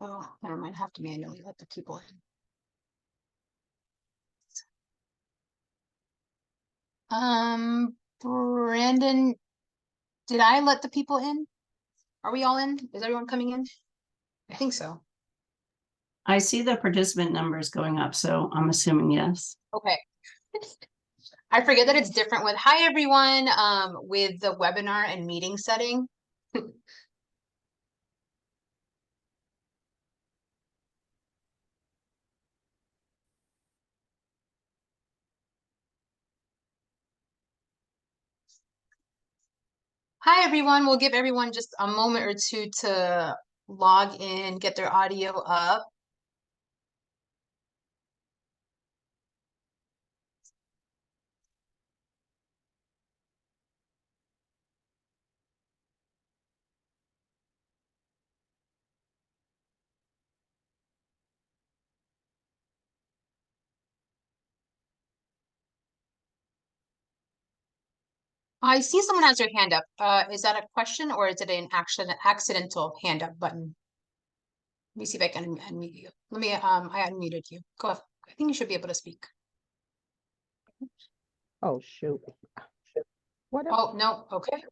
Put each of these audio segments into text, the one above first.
Oh, never mind. Have to manually let the people in. Brandon, did I let the people in? Are we all in? Is everyone coming in? I think so. I see the participant numbers going up, so I'm assuming yes. Okay. I forget that it's different with hi everyone with the webinar and meeting setting. Hi everyone, we'll give everyone just a moment or two to log in, get their audio up. I see someone has their hand up. Is that a question or is it an accidental hand up button? Let me see if I can unmute you. Let me, I unmuted you. Go ahead. I think you should be able to speak. Oh, shoot. What? Oh, no. Okay.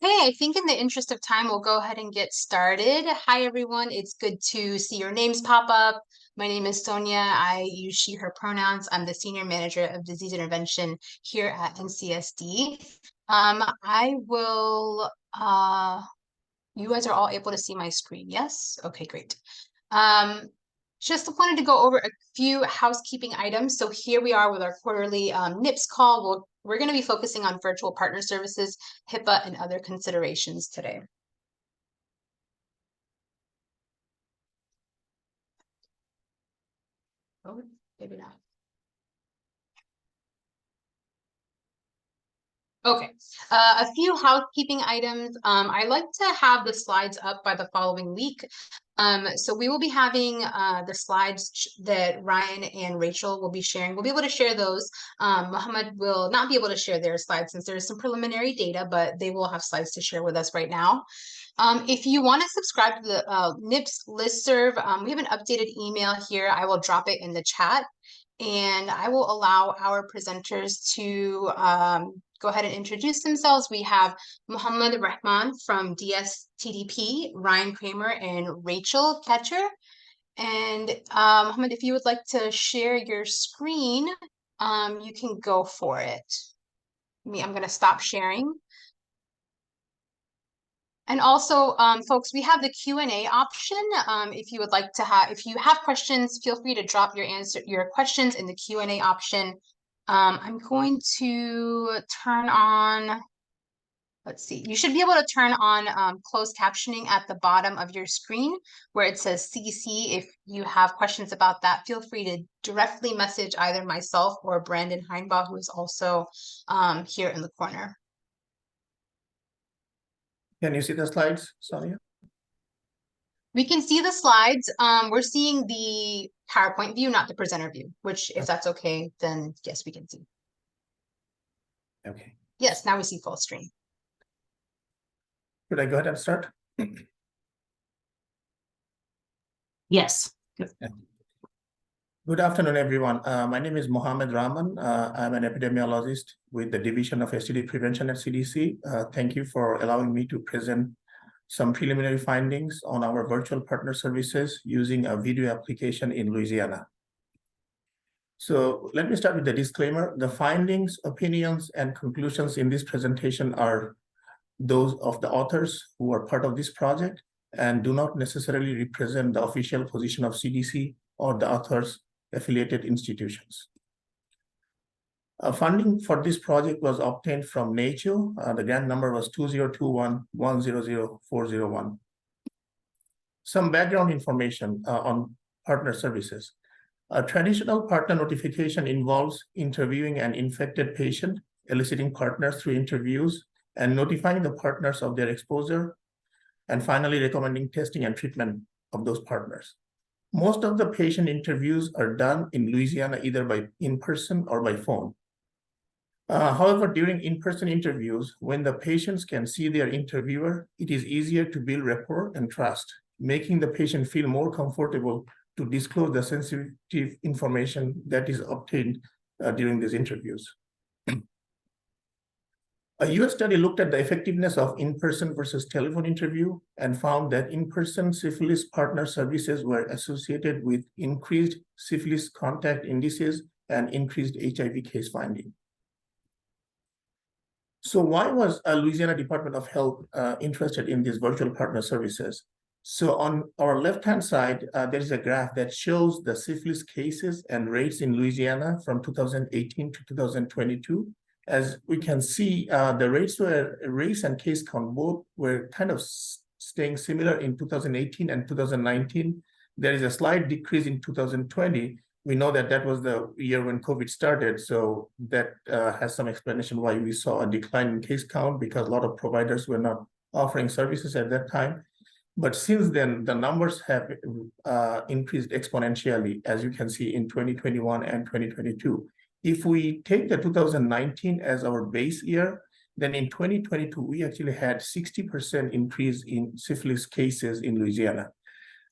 Hey, I think in the interest of time, we'll go ahead and get started. Hi, everyone. It's good to see your names pop up. My name is Sonia. I use she, her pronouns. I'm the Senior Manager of Disease Intervention here at NCSD. I will, you guys are all able to see my screen, yes? Okay, great. Just wanted to go over a few housekeeping items. So here we are with our quarterly NIPS call. We're going to be focusing on virtual partner services, HIPAA, and other considerations today. Oh, maybe not. Okay, a few housekeeping items. I like to have the slides up by the following week. So we will be having the slides that Ryan and Rachel will be sharing. We'll be able to share those. Mohammed will not be able to share their slides since there's some preliminary data, but they will have slides to share with us right now. If you want to subscribe to the NIPS listserv, we have an updated email here. I will drop it in the chat. And I will allow our presenters to go ahead and introduce themselves. We have Mohammed Rahman from DSTDP, Ryan Cramer, and Rachel Kachur. And Mohammed, if you would like to share your screen, you can go for it. I'm going to stop sharing. And also, folks, we have the Q&A option. If you would like to if you have questions, feel free to drop your questions in the Q&A option. I'm going to turn on, let's see, you should be able to turn on closed captioning at the bottom of your screen where it says CC. If you have questions about that, feel free to directly message either myself or Brandon Heinbaugh, who is also here in the corner. Can you see the slides, Sonia? We can see the slides. We're seeing the PowerPoint view, not the presenter view, which if that's okay, then yes, we can see. Okay. Yes, now we see full screen. Should I go ahead and start? Yes. Good afternoon, everyone. My name is Mohammed Rahman. I'm an epidemiologist with the Division of STI Prevention at CDC. Thank you for allowing me to present some preliminary findings on our virtual partner services using a video application in Louisiana. So let me start with the disclaimer. The findings, opinions, and conclusions in this presentation are those of the authors who are part of this project and do not necessarily represent the official position of CDC or the authors' affiliated institutions. Funding for this project was obtained from NACHO. The grant number was 2021-100-401. Some background information on partner services. A traditional partner notification involves interviewing an infected patient, eliciting partners through interviews, and notifying the partners of their exposure, and finally recommending testing and treatment of those partners. Most of the patient interviews are done in Louisiana either by in-person or by phone. However, during in-person interviews, when the patients can see their interviewer, it is easier to build rapport and trust, making the patient feel more comfortable to disclose the sensitive information that is obtained during these interviews. A US study looked at the effectiveness of in-person versus telephone interview and found that in-person syphilis partner services were associated with increased syphilis contact indices and increased HIV case finding. So why was Louisiana Department of Health interested in these virtual partner services? So on our left-hand side, there is a graph that shows the syphilis cases and rates in Louisiana from 2018 to 2022. As we can see, the rates and case count both were kind of staying similar in 2018 and 2019. There is a slight decrease in 2020. We know that that was the year when COVID started, so that has some explanation why we saw a decline in case count, because a lot of providers were not offering services at that time. But since then, the numbers have increased exponentially, as you can see in 2021 and 2022. If we take the 2019 as our base year, then in 2022, we actually had 60% increase in syphilis cases in Louisiana.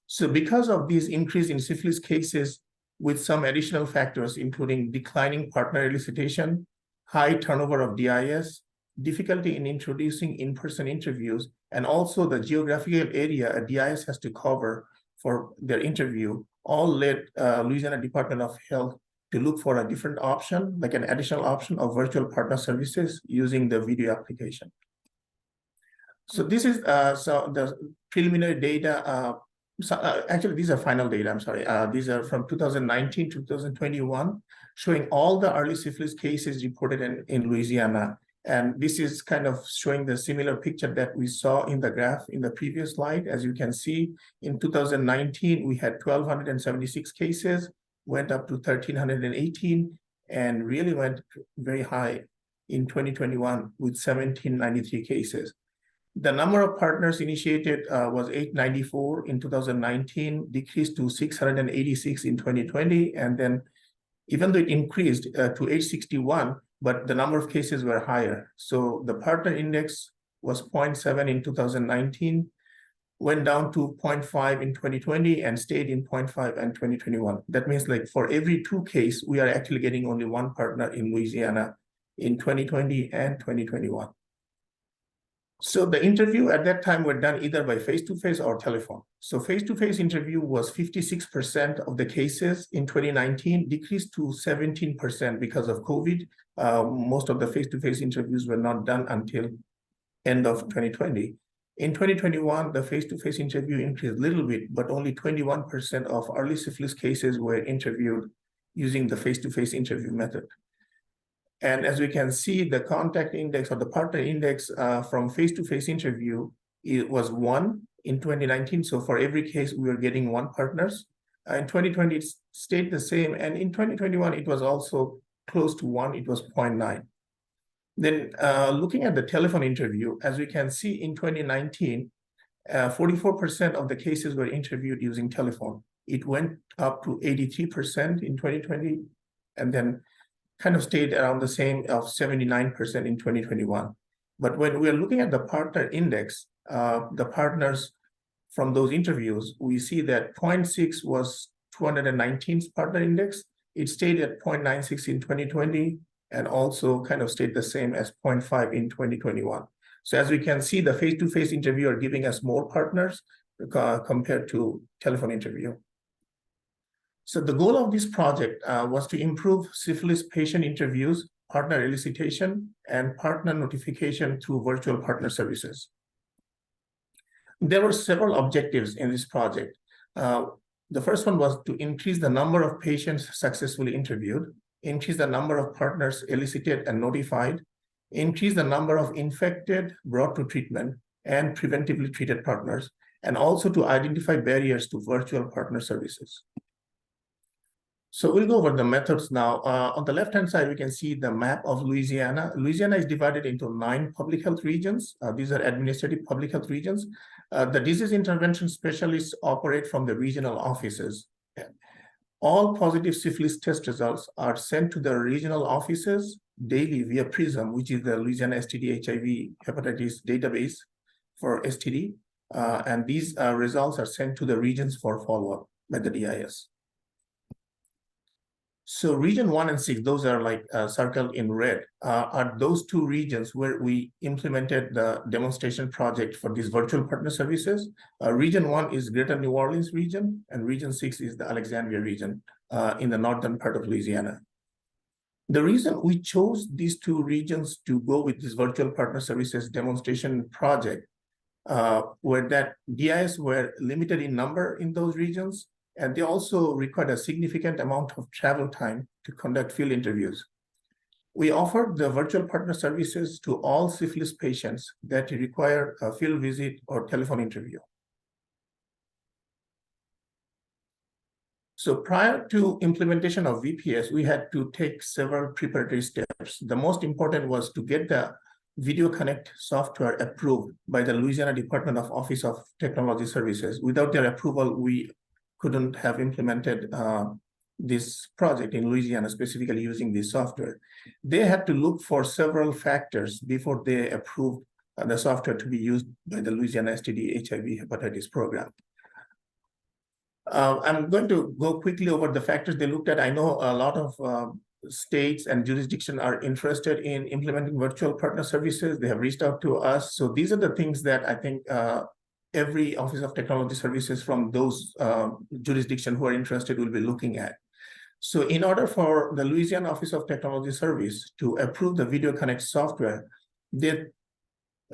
So because of this increase in syphilis cases, with some additional factors, including declining partner elicitation, high turnover of DIS, difficulty in introducing in-person interviews, and also the geographical area a DIS has to cover for their interview, all led Louisiana Department of Health to look for a different option, like an additional option of virtual partner services using the video application. So this is so the preliminary data. Actually, these are final data, I'm sorry. These are from 2019 to 2021, showing all the early syphilis cases reported in Louisiana. And this is kind of showing the similar picture that we saw in the graph in the previous slide. As you can see, in 2019, we had 1,276 cases, went up to 1,318, and really went very high in 2021 with 1,793 cases. The number of partners initiated was 894 in 2019, decreased to 686 in 2020, and then even though it increased to 861, but the number of cases were higher. So the partner index was 0.7 in 2019, went down to 0.5 in 2020, and stayed in 0.5 in 2021. That means like for every 2 cases, we are actually getting only 1 partner in Louisiana in 2020 and 2021. So the interview at that time were done either by face-to-face or telephone. So face-to-face interview was 56% of the cases in 2019, decreased to 17% because of COVID. Most of the face-to-face interviews were not done until end of 2020. In 2021, the face-to-face interview increased a little bit, but only 21% of early syphilis cases were interviewed using the face-to-face interview method. And as we can see, the contact index or the partner index from face-to-face interview, it was 1 in 2019. So for every case, we were getting 1 partners. In 2020, it stayed the same. And in 2021, it was also close to 1, it was 0.9. Then looking at the telephone interview, as we can see in 2019, 44% of the cases were interviewed using telephone. It went up to 83% in 2020, and then kind of stayed around the same of 79% in 2021. But when we are looking at the partner index, the partners from those interviews, we see that 0.6 was 219th partner index. It stayed at 0.96 in 2020, and also kind of stayed the same as 0.5 in 2021. So as we can see, the face-to-face interview are giving us more partners compared to telephone interview. So the goal of this project was to improve syphilis patient interviews, partner elicitation, and partner notification through virtual partner services. There were several objectives in this project. The first one was to increase the number of patients successfully interviewed, increase the number of partners elicited and notified, increase the number of infected brought to treatment and preventively treated partners, and also to identify barriers to virtual partner services. So we'll go over the methods now. On the left-hand side, we can see the map of Louisiana. Louisiana is divided into 9 public health regions. These are administrative public health regions. The disease intervention specialists operate from the regional offices. All positive syphilis test results are sent to the regional offices daily via PRISM, which is the Louisiana STD HIV hepatitis database for STD. And these results are sent to the regions for follow-up by the DIS. So region 1 and 6, those are like circled in red, are those 2 regions where we implemented the demonstration project for these virtual partner services. Region 1 is Greater New Orleans region, and region 6 is the Alexandria region in the northern part of Louisiana. The reason we chose these 2 regions to go with this virtual partner services demonstration project were that DIS were limited in number in those regions, and they also required a significant amount of travel time to conduct field interviews. We offered the virtual partner services to all syphilis patients that require a field visit or telephone interview. So prior to implementation of VPS, we had to take several preparatory steps. The most important was to get the Video Connect software approved by the Louisiana Department of Office of Technology Services. Without their approval, we couldn't have implemented this project in Louisiana, specifically using this software. They had to look for several factors before they approved the software to be used by the Louisiana STD HIV hepatitis program. I'm going to go quickly over the factors they looked at. I know a lot of states and jurisdictions are interested in implementing virtual partner services. They have reached out to us. So these are the things that I think every Office of Technology Services from those jurisdictions who are interested will be looking at. So in order for the Louisiana Office of Technology Service to approve the Video Connect software, they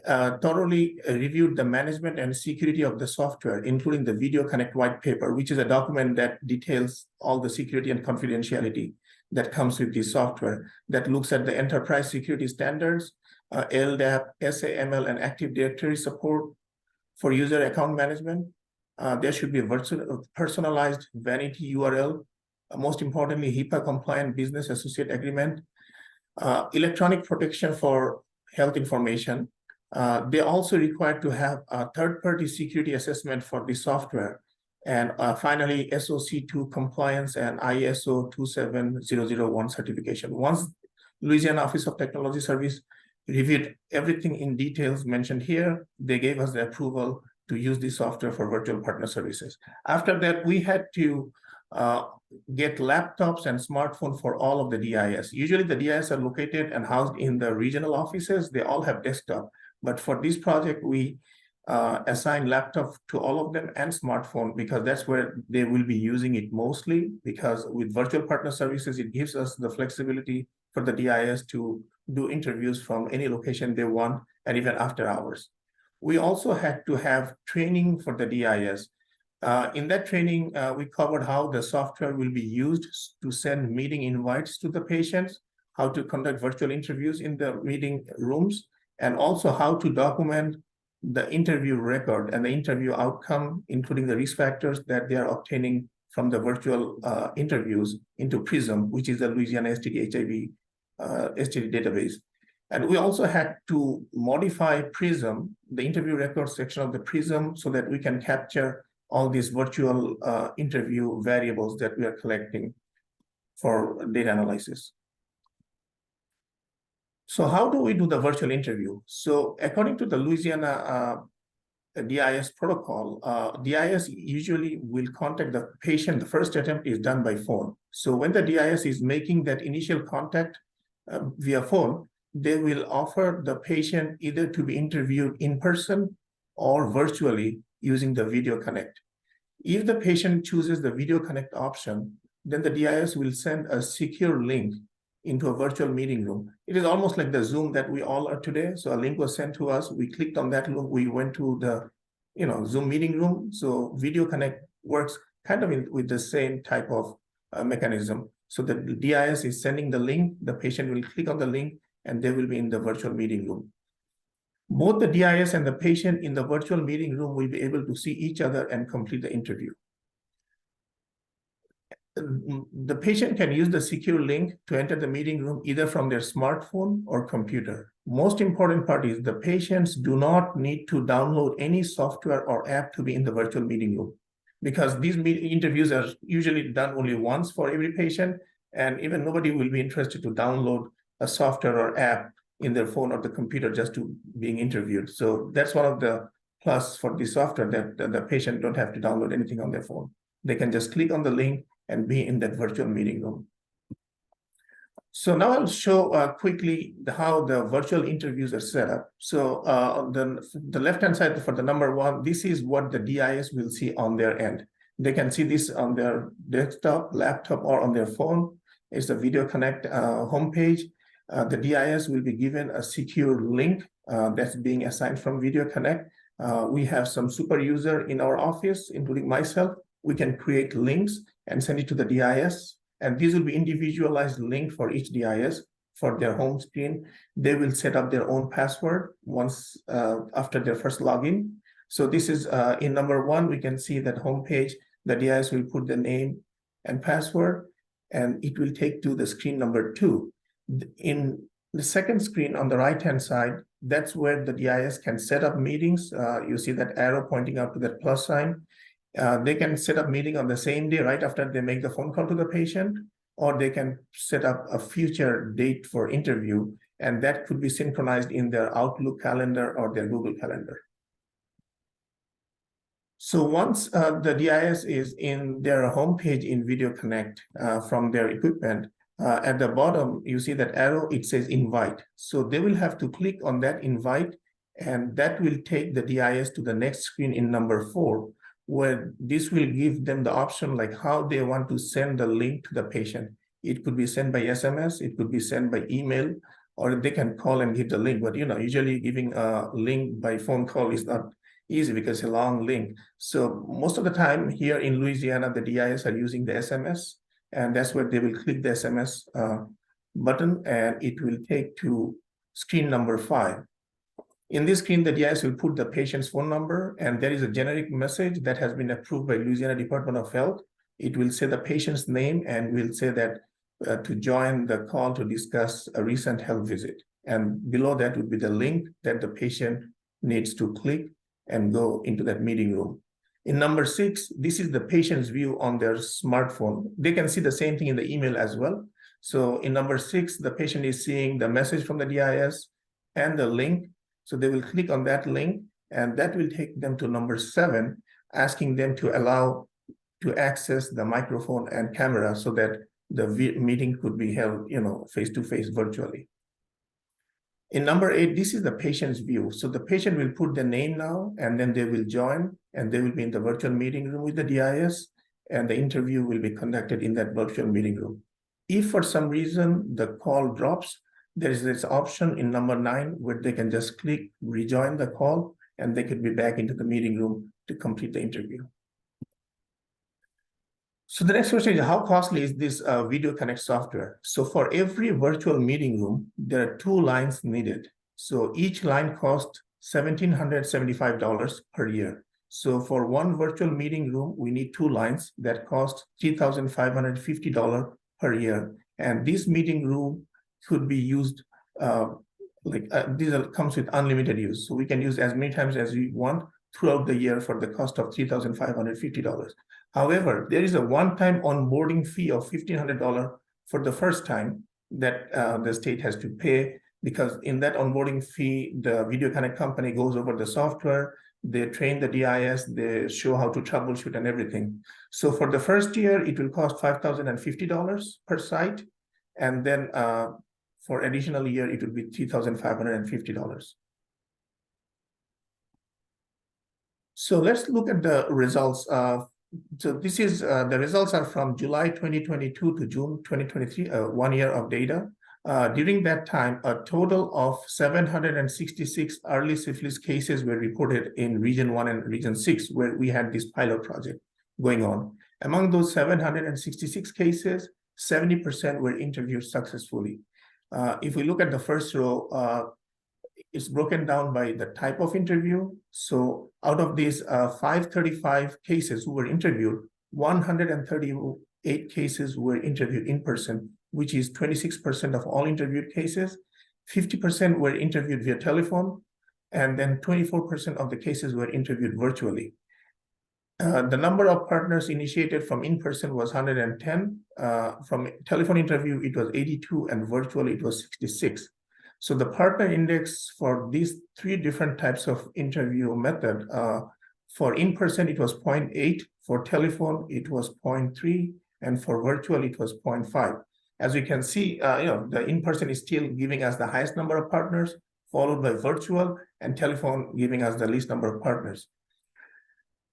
thoroughly reviewed the management and security of the software, including the Video Connect white paper, which is a document that details all the security and confidentiality that comes with this software, that looks at the enterprise security standards, LDAP, SAML, and Active Directory support for user account management. There should be a personalized vanity URL. Most importantly, HIPAA compliant business associate agreement, electronic protection for health information. They also required to have a third-party security assessment for the software. And finally, SOC2 compliance and ISO 27001 certification. Once Louisiana Office of Technology Service reviewed everything in details mentioned here, they gave us the approval to use the software for virtual partner services. After that, we had to get laptops and smartphones for all of the DIS. Usually the DIS are located and housed in the regional offices. They all have desktop. But for this project, we assign laptop to all of them and smartphone, because that's where they will be using it mostly, because with virtual partner services, it gives us the flexibility for the DIS to do interviews from any location they want, and even after hours. We also had to have training for the DIS. In that training, we covered how the software will be used to send meeting invites to the patients, how to conduct virtual interviews in the meeting rooms, and also how to document the interview record and the interview outcome, including the risk factors that they are obtaining from the virtual interviews into PRISM, which is the Louisiana STD HIV STD database. And we also had to modify PRISM, the interview record section of the PRISM, so that we can capture all these virtual interview variables that we are collecting for data analysis. So how do we do the virtual interview? So according to the Louisiana DIS protocol, DIS usually will contact the patient. The first attempt is done by phone. So when the DIS is making that initial contact via phone, they will offer the patient either to be interviewed in person or virtually using the Video Connect. If the patient chooses the Video Connect option, then the DIS will send a secure link into a virtual meeting room. It is almost like the Zoom that we all are today. So a link was sent to us. We clicked on that link. We went to the Zoom meeting room. So Video Connect works kind of with the same type of mechanism. So the DIS is sending the link. The patient will click on the link, and they will be in the virtual meeting room. Both the DIS and the patient in the virtual meeting room will be able to see each other and complete the interview. the patient can use the secure link to enter the meeting room either from their smartphone or computer. Most important part is the patients do not need to download any software or app to be in the virtual meeting room, because these interviews are usually done only once for every patient, and even nobody will be interested to download a software or app in their phone or the computer just to being interviewed. So that's one of the plus for the software, that the patient don't have to download anything on their phone. They can just click on the link and be in that virtual meeting room. So now I'll show quickly how the virtual interviews are set up. So on the left-hand side for the number one, this is what the DIS will see on their end. They can see this on their desktop, laptop, or on their phone. It's the Video Connect homepage. The DIS will be given a secure link that's being assigned from Video Connect. We have some super user in our office, including myself. We can create links and send it to the DIS. And these will be individualized link for each DIS for their home screen. They will set up their own password once after their first login. So this is in number one, we can see that homepage, the DIS will put the name and password, and it will take to the screen number two. In the second screen on the right-hand side, that's where the DIS can set up meetings. You see that arrow pointing out to that plus sign. They can set up meeting on the same day, right after they make the phone call to the patient, or they can set up a future date for interview, and that could be synchronized in their Outlook calendar or their Google Calendar. So once the DIS is in their homepage in Video Connect from their equipment, at the bottom, you see that arrow, it says invite. So they will have to click on that invite, and that will take the DIS to the next screen in number 4, where this will give them the option like how they want to send the link to the patient. It could be sent by SMS, it could be sent by email, or they can call and give the link. But usually giving a link by phone call is not easy because it's a long link. So most of the time here in Louisiana, the DIS are using the SMS, and that's where they will click the SMS button, and it will take to screen number 5. In this screen, the DIS will put the patient's phone number, and there is a generic message that has been approved by Louisiana Department of Health. It will say the patient's name and will say that to join the call to discuss a recent health visit. And below that would be the link that the patient needs to click and go into that meeting room. In number 6, this is the patient's view on their smartphone. They can see the same thing in the email as well. So in number 6, the patient is seeing the message from the DIS and the link. So they will click on that link, and that will take them to number 7, asking them to allow to access the microphone and camera so that the meeting could be held, face-to-face virtually. In number 8, this is the patient's view. So the patient will put the name now, and then they will join, and they will be in the virtual meeting room with the DIS, and the interview will be conducted in that virtual meeting room. If for some reason the call drops, there is this option in number 9 where they can just click rejoin the call, and they could be back into the meeting room to complete the interview. So the next question is, how costly is this Video Connect software? So for every virtual meeting room, there are 2 lines needed. So each line costs $1,775 per year. So for one virtual meeting room, we need 2 lines that cost $3,550 per year. And this meeting room could be used comes with unlimited use. So we can use as many times as we want throughout the year for the cost of $3,550. However, there is a one-time onboarding fee of $1,500 for the first time that the state has to pay, because in that onboarding fee, the Video Connect company goes over the software, they train the DIS, they show how to troubleshoot and everything. So for the first year, it will cost $5,050 per site. And then for additional year, it would be $3,550. So let's look at the results. So this is the results are from July 2022 to June 2023, 1 year of data. During that time, a total of 766 early syphilis cases were reported in Region 1 and Region 6, where we had this pilot project going on. Among those 766 cases, 70% were interviewed successfully. If we look at the first row, it's broken down by the type of interview. So out of these 535 cases who were interviewed, 138 8 cases were interviewed in person, which is 26% of all interviewed cases. 50% were interviewed via telephone, and then 24% of the cases were interviewed virtually. The number of partners initiated from in-person was 110. From telephone interview, it was 82, and virtually it was 66. So the partner index for these 3 different types of interview method, for in-person, it was 0.8, for telephone, it was 0.3, and for virtual, it was 0.5. As you can see, the in-person is still giving us the highest number of partners, followed by virtual, and telephone giving us the least number of partners.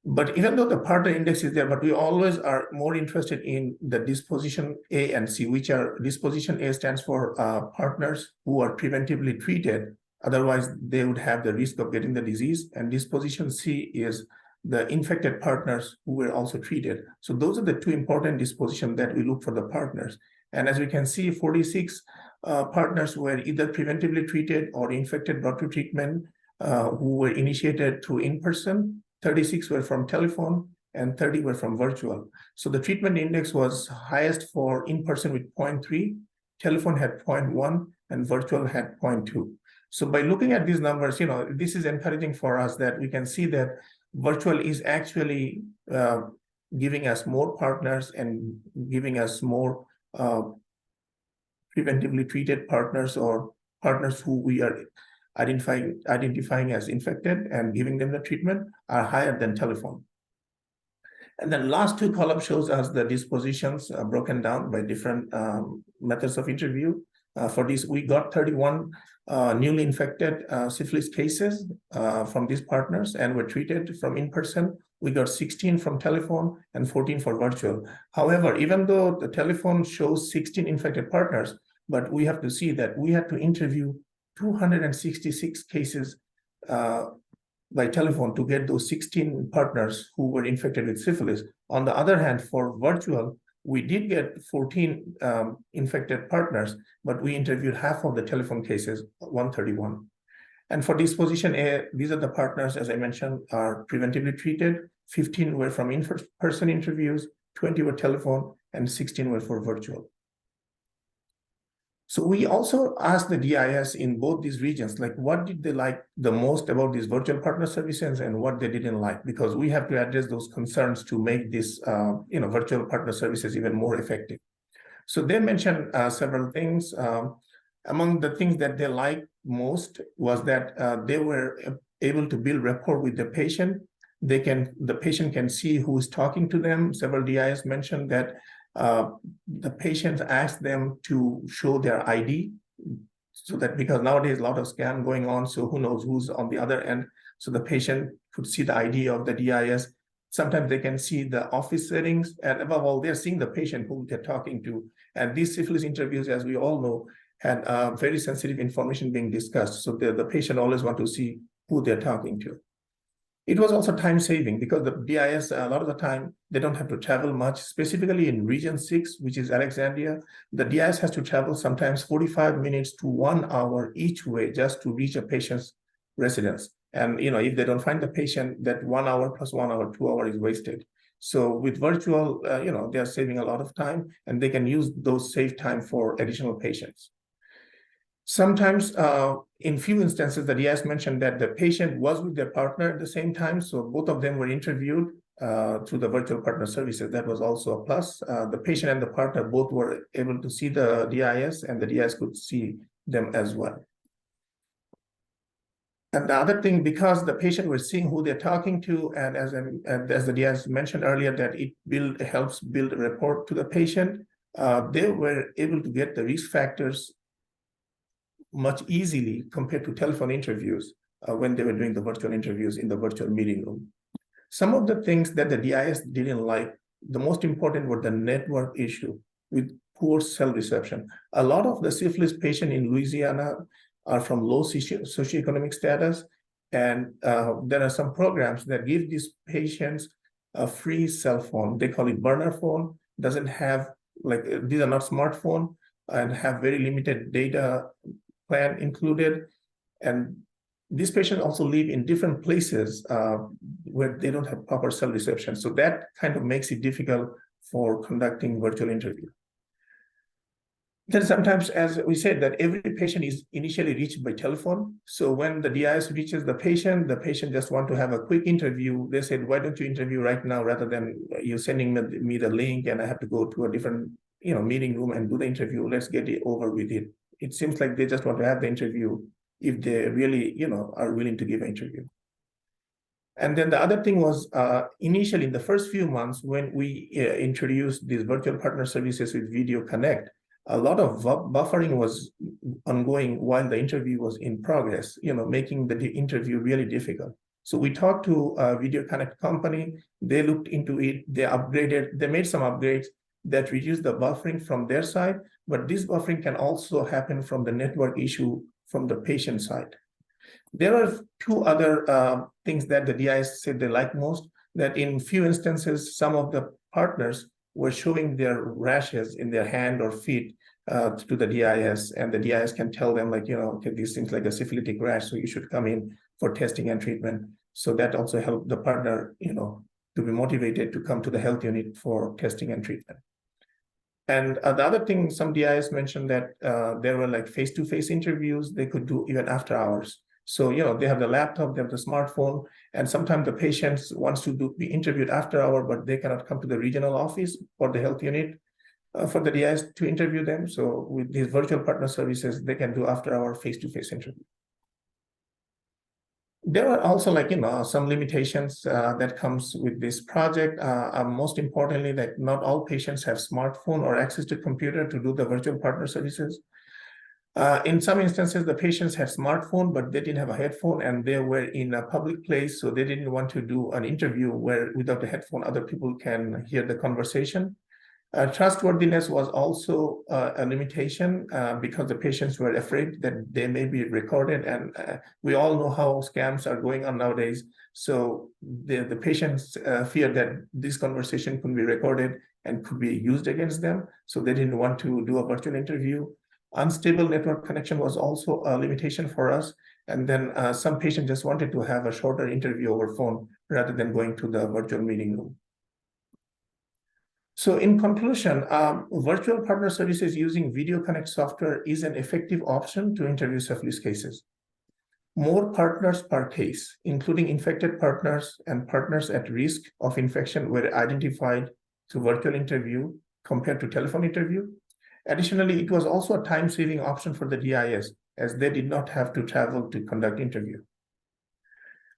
But even though the partner index is there, but we always are more interested in the disposition A and C, which are disposition A stands for partners who are preventively treated. Otherwise, they would have the risk of getting the disease. And disposition C is the infected partners who were also treated. So those are the 2 important dispositions that we look for the partners. And as we can see, 46 partners were either preventively treated or infected brought to treatment who were initiated through in-person. 36 were from telephone, and 30 were from virtual. So the treatment index was highest for in-person with 0.3, telephone had 0.1, and virtual had 0.2. So by looking at these numbers, this is encouraging for us that we can see that virtual is actually giving us more partners and giving us more preventively treated partners, or partners who we are identifying as infected and giving them the treatment, are higher than telephone. And then last 2 columns shows us the dispositions broken down by different methods of interview. For this, we got 31 newly infected syphilis cases from these partners and were treated from in-person. We got 16 from telephone and 14 for virtual. However, even though the telephone shows 16 infected partners, but we have to see that we had to interview 266 cases by telephone to get those 16 partners who were infected with syphilis. On the other hand, for virtual, we did get 14 infected partners, but we interviewed half of the telephone cases, 131. And for disposition A, these are the partners, as I mentioned, are preventively treated. 15 were from in-person interviews, 20 were telephone, and 16 were for virtual. So we also asked the DIS in both these regions, like what did they like the most about these virtual partner services and what they didn't like, because we have to address those concerns to make this virtual partner services even more effective. So they mentioned several things. Among the things that they liked most was that they were able to build rapport with the patient. The patient can see who is talking to them. Several DIS mentioned that the patient asked them to show their ID, so that because nowadays a lot of scam going on, so who knows who's on the other end. So the patient could see the ID of the DIS. Sometimes they can see the office settings, and above all, they're seeing the patient who they're talking to. And these syphilis interviews, as we all know, had very sensitive information being discussed. So the patient always want to see who they're talking to. It was also time saving because the DIS, a lot of the time, they don't have to travel much, specifically in region 6, which is Alexandria. The DIS has to travel sometimes 45 minutes to 1 hour each way just to reach a patient's residence. And if they don't find the patient, that 1 hour plus 1 hour, 2 hours is wasted. So with virtual, they are saving a lot of time, and they can use those saved time for additional patients. Sometimes, in few instances, the DIS mentioned that the patient was with their partner at the same time, so both of them were interviewed through the virtual partner services. That was also a plus. The patient and the partner both were able to see the DIS, and the DIS could see them as well. And the other thing, because the patient was seeing who they're talking to, and as the DIS mentioned earlier, that it helps build a rapport to the patient, they were able to get the risk factors much easily compared to telephone interviews when they were doing the virtual interviews in the virtual meeting room. Some of the things that the DIS didn't like, the most important were the network issue with poor cell reception. A lot of the syphilis patients in Louisiana are from low socioeconomic status, and there are some programs that give these patients a free cell phone. They call it burner phone. Doesn't have, these are not smartphone, and have very limited data plan included. And these patients also live in different places where they don't have proper cell reception. So that kind of makes it difficult for conducting virtual interview. Then sometimes, as we said, that every patient is initially reached by telephone. So when the DIS reaches the patient just want to have a quick interview. They said, why don't you interview right now rather than you sending me the link and I have to go to a different meeting room and do the interview. Let's get it over with it. It seems like they just want to have the interview if they really are willing to give an interview. And then the other thing was initially in the first few months when we introduced these virtual partner services with Video Connect, a lot of buffering was ongoing while the interview was in progress, making the interview really difficult. So we talked to a Video Connect company, they looked into it, they made some upgrades that reduced the buffering from their side, but this buffering can also happen from the network issue from the patient side. There are two other things that the DIS said they like most, that in few instances, some of the partners were showing their rashes in their hand or feet to the DIS, and the DIS can tell them like, okay, this seems like a syphilitic rash, so you should come in for testing and treatment. So that also helped the partner, to be motivated to come to the health unit for testing and treatment. And the other thing, some DIS mentioned that there were like face-to-face interviews they could do even after hours. So, they have the laptop, they have the smartphone, and sometimes the patients wants to be interviewed after hour, but they cannot come to the regional office or the health unit for the DIS to interview them. So with these virtual partner services, they can do after hour face-to-face interview. There are also some limitations that comes with this project. Most importantly, that not all patients have smartphone or access to computer to do the virtual partner services. In some instances, the patients had smartphone, but they didn't have a headphone and they were in a public place. So they didn't want to do an interview where without a headphone, other people can hear the conversation. Trustworthiness was also a limitation because the patients were afraid that they may be recorded. And we all know how scams are going on nowadays. So the patients fear that this conversation could be recorded and could be used against them. So they didn't want to do a virtual interview. Unstable network connection was also a limitation for us. And then some patients just wanted to have a shorter interview over phone rather than going to the virtual meeting room. So in conclusion, virtual partner services using Video Connect software is an effective option to interview syphilis cases. More partners per case, including infected partners and partners at risk of infection, were identified through virtual interview compared to telephone interview. Additionally, it was also a time-saving option for the DIS, as they did not have to travel to conduct interview.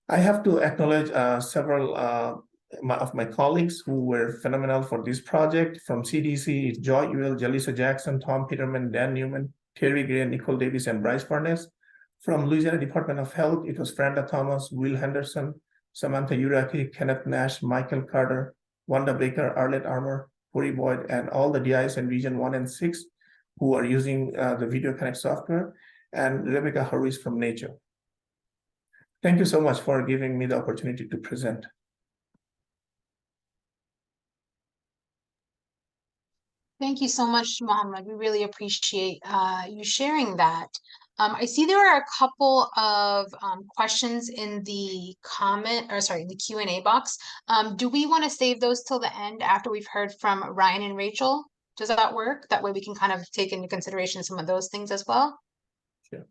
I have to acknowledge several of my colleagues who were phenomenal for this project. From CDC, it's Joy Ewell, Jalisa Jackson, Tom Peterman, Dan Newman, Terry Gray, Nicole Davis, and Bryce Furness. From Louisiana Department of Health, it was Franda Thomas, Will Henderson, Samantha Uraki, Kenneth Nash, Michael Carter, Wanda Baker, Arlette Armour, Corey Boyd, and all the DIs in Region 1 and 6 who are using the Video Connect software, and Rebecca Harris from Nature. Thank you so much for giving me the opportunity to present. Thank you so much, Mohammed. We really appreciate you sharing that. I see there are a couple of questions in the Q&A box. Do we want to save those till the end after we've heard from Ryan and Rachel? Does that work? That way we can kind of take into consideration some of those things as well. Sure.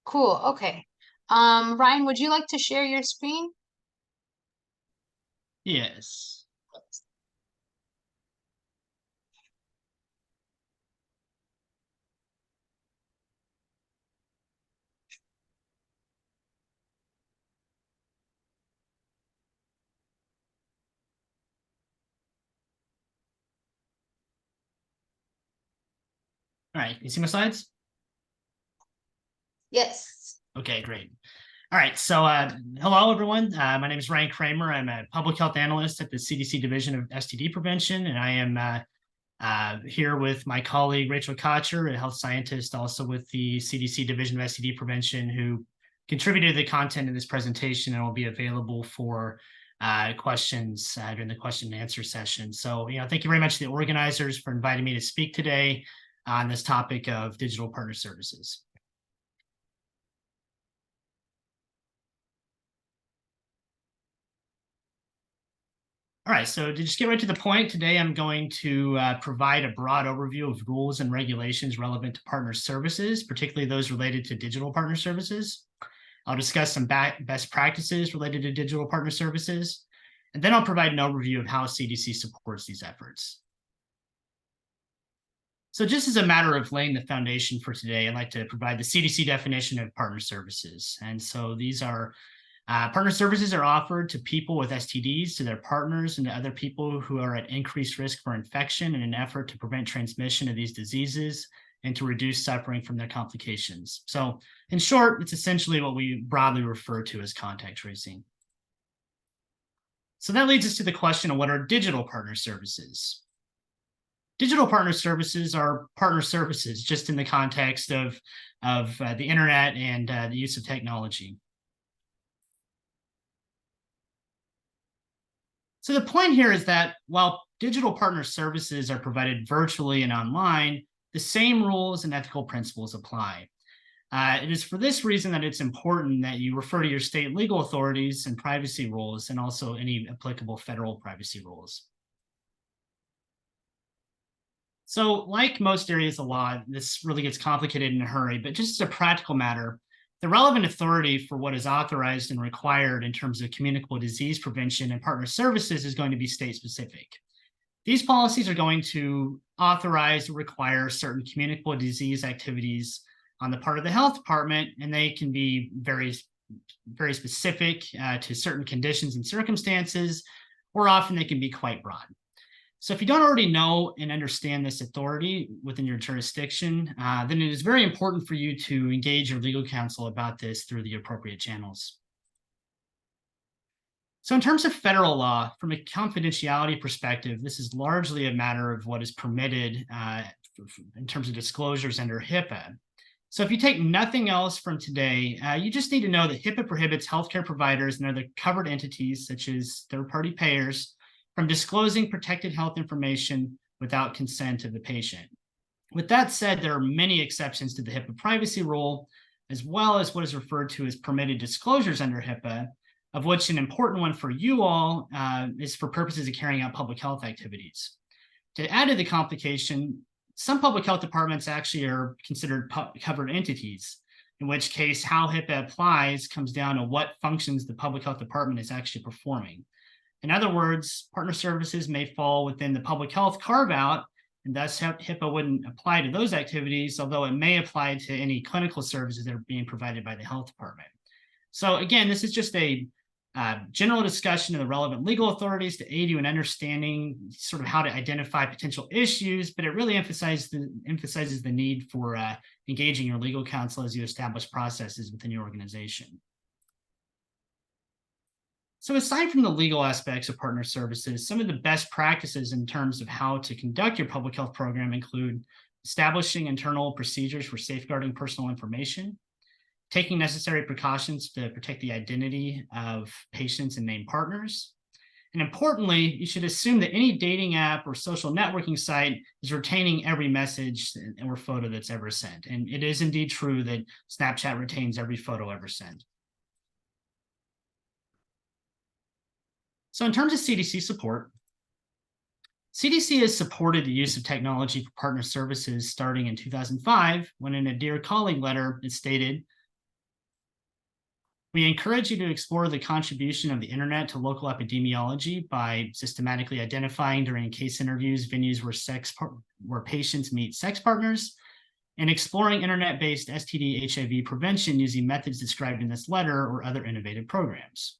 Cool. Okay. Ryan, would you like to share your screen? Yes. All right, you see my slides? Yes. Okay, great. All right, so hello, everyone. My name is Ryan Cramer. I'm a public health analyst at the CDC Division of STD Prevention, and I am here with my colleague, Rachel Kachur, a health scientist, also with the CDC Division of STD Prevention, who contributed the content in this presentation and will be available for questions during the question and answer session. So, thank you very much to the organizers for inviting me to speak today on this topic of digital partner services. All right, so to just get right to the point, today I'm going to provide a broad overview of rules and regulations relevant to partner services, particularly those related to digital partner services. I'll discuss some best practices related to digital partner services, and then I'll provide an overview of how CDC supports these efforts. So just as a matter of laying the foundation for today, I'd like to provide the CDC definition of partner services. And so these are partner services are offered to people with STDs, to their partners, and to other people who are at increased risk for infection in an effort to prevent transmission of these diseases and to reduce suffering from their complications. So in short, it's essentially what we broadly refer to as contact tracing. So that leads us to the question of what are digital partner services? Digital partner services are partner services just in the context of the internet and the use of technology. So the point here is that while digital partner services are provided virtually and online, the same rules and ethical principles apply. It is for this reason that it's important that you refer to your state legal authorities and privacy rules, and also any applicable federal privacy rules. So like most areas of law, this really gets complicated in a hurry, but just as a practical matter, the relevant authority for what is authorized and required in terms of communicable disease prevention and partner services is going to be state specific. These policies are going to authorize or require certain communicable disease activities on the part of the health department, and they can be very specific to certain conditions and circumstances, or often they can be quite broad. So if you don't already know and understand this authority within your jurisdiction, then it is very important for you to engage your legal counsel about this through the appropriate channels. So in terms of federal law, from a confidentiality perspective, this is largely a matter of what is permitted in terms of disclosures under HIPAA. So if you take nothing else from today, you just need to know that HIPAA prohibits healthcare providers and other covered entities, such as third-party payers, from disclosing protected health information without consent of the patient. With that said, there are many exceptions to the HIPAA privacy rule, as well as what is referred to as permitted disclosures under HIPAA, of which an important one for you all is for purposes of carrying out public health activities. To add to the complication, some public health departments actually are considered covered entities, in which case how HIPAA applies comes down to what functions the public health department is actually performing. In other words, partner services may fall within the public health carve-out, and thus HIPAA wouldn't apply to those activities, although it may apply to any clinical services that are being provided by the health department. So again, this is just a general discussion of the relevant legal authorities to aid you in understanding sort of how to identify potential issues, but it really emphasizes the need for engaging your legal counsel as you establish processes within your organization. So aside from the legal aspects of partner services, some of the best practices in terms of how to conduct your public health program include establishing internal procedures for safeguarding personal information, taking necessary precautions to protect the identity of patients and named partners. And importantly, you should assume that any dating app or social networking site is retaining every message or photo that's ever sent. And it is indeed true that Snapchat retains every photo ever sent. So in terms of CDC support, CDC has supported the use of technology for partner services starting in 2005, when in a Dear Colleague letter, it stated, "We encourage you to explore the contribution of the internet to local epidemiology by systematically identifying during case interviews venues where patients meet sex partners, and exploring internet-based STD HIV prevention using methods described in this letter or other innovative programs."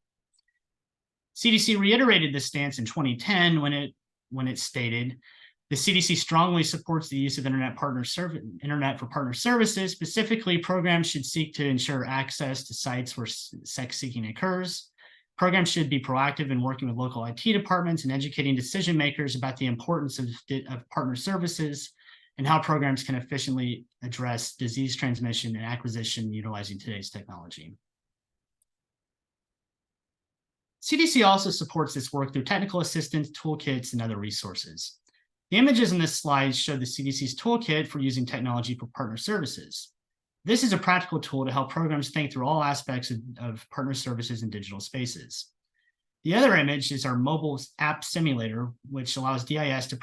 CDC reiterated this stance in 2010 when it stated, "The CDC strongly supports the use of internet for partner services. Specifically, programs should seek to ensure access to sites where sex seeking occurs. Programs should be proactive in working with local IT departments and educating decision makers about the importance of partner services and how programs can efficiently address disease transmission and acquisition utilizing today's technology." CDC also supports this work through technical assistance, toolkits, and other resources. The images in this slide show the CDC's toolkit for using technology for partner services. This is a practical tool to help programs think through all aspects of partner services in digital spaces. The other image is our mobile app simulator, which allows DIS to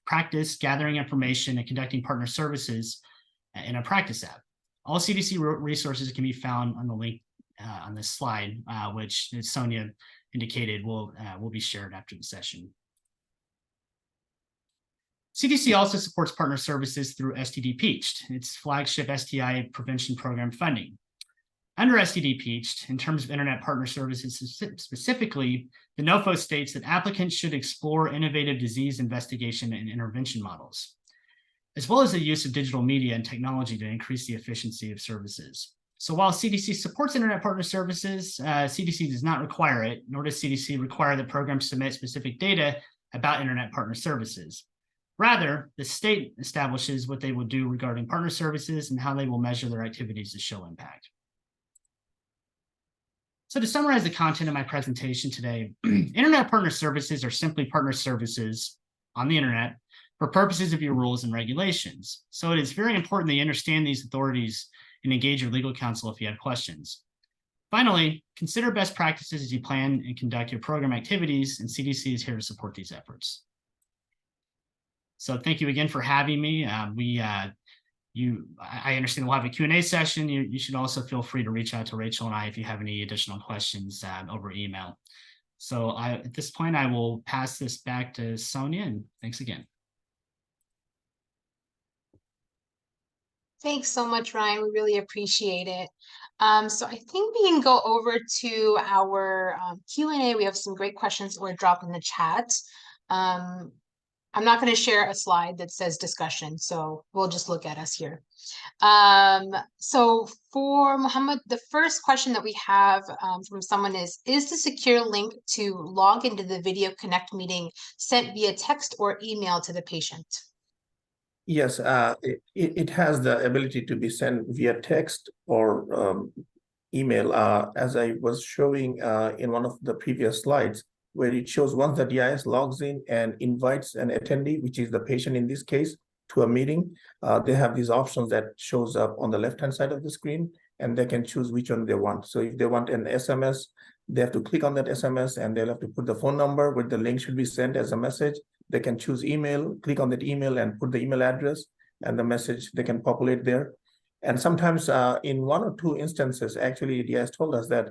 practice gathering information and conducting partner services in a practice app. All CDC resources can be found on the link on this slide, which, as Sonia indicated, will be shared after the session. CDC also supports partner services through STD PEACHED, its flagship STI prevention program funding. Under STD PEACHED, in terms of internet partner services specifically, the NOFO states that applicants should explore innovative disease investigation and intervention models, as well as the use of digital media and technology to increase the efficiency of services. So while CDC supports internet partner services, CDC does not require it, nor does CDC require that programs submit specific data about internet partner services. Rather, the state establishes what they will do regarding partner services and how they will measure their activities to show impact. So to summarize the content of my presentation today, internet partner services are simply partner services on the internet for purposes of your rules and regulations. So it is very important that you understand these authorities and engage your legal counsel if you have questions. Finally, consider best practices as you plan and conduct your program activities, and CDC is here to support these efforts. So thank you again for having me. I understand we'll have a Q&A session. You should also feel free to reach out to Rachel and I if you have any additional questions over email. So at this point, I will pass this back to Sonia, and thanks again. Thanks so much, Ryan. We really appreciate it. So I think we can go over to our Q&A. We have some great questions that were dropped in the chat. I'm not going to share a slide that says discussion, so we'll just look at us here. So for Mohammed, the first question that we have from someone is the secure link to log into the Video Connect meeting sent via text or email to the patient? Yes, it has the ability to be sent via text or email, as I was showing in one of the previous slides, where it shows once the DIS logs in and invites an attendee, which is the patient in this case, to a meeting, they have these options that shows up on the left-hand side of the screen, and they can choose which one they want. So if they want an SMS, they have to click on that SMS, and they'll have to put the phone number where the link should be sent as a message. They can choose email, click on that email and put the email address, and the message they can populate there. And sometimes in one or two instances, actually, DIS told us that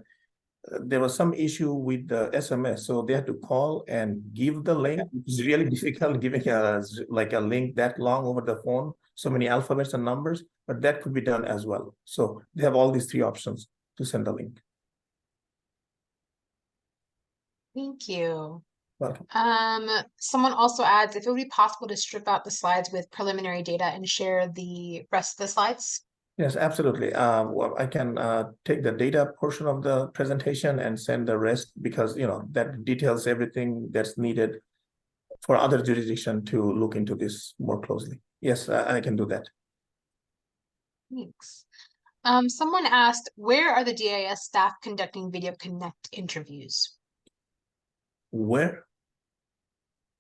there was some issue with the SMS, so they had to call and give the link. It's really difficult giving a link that long over the phone, so many alphabets and numbers, but that could be done as well. So they have all these three options to send the link. Thank you. Welcome. Someone also adds, if it would be possible to strip out the slides with preliminary data and share the rest of the slides? Yes, absolutely. Well, I can take the data portion of the presentation and send the rest, because that details everything that's needed for other jurisdiction to look into this more closely. Yes, I can do that. Thanks. Someone asked, where are the DIS staff conducting Video Connect interviews? Where?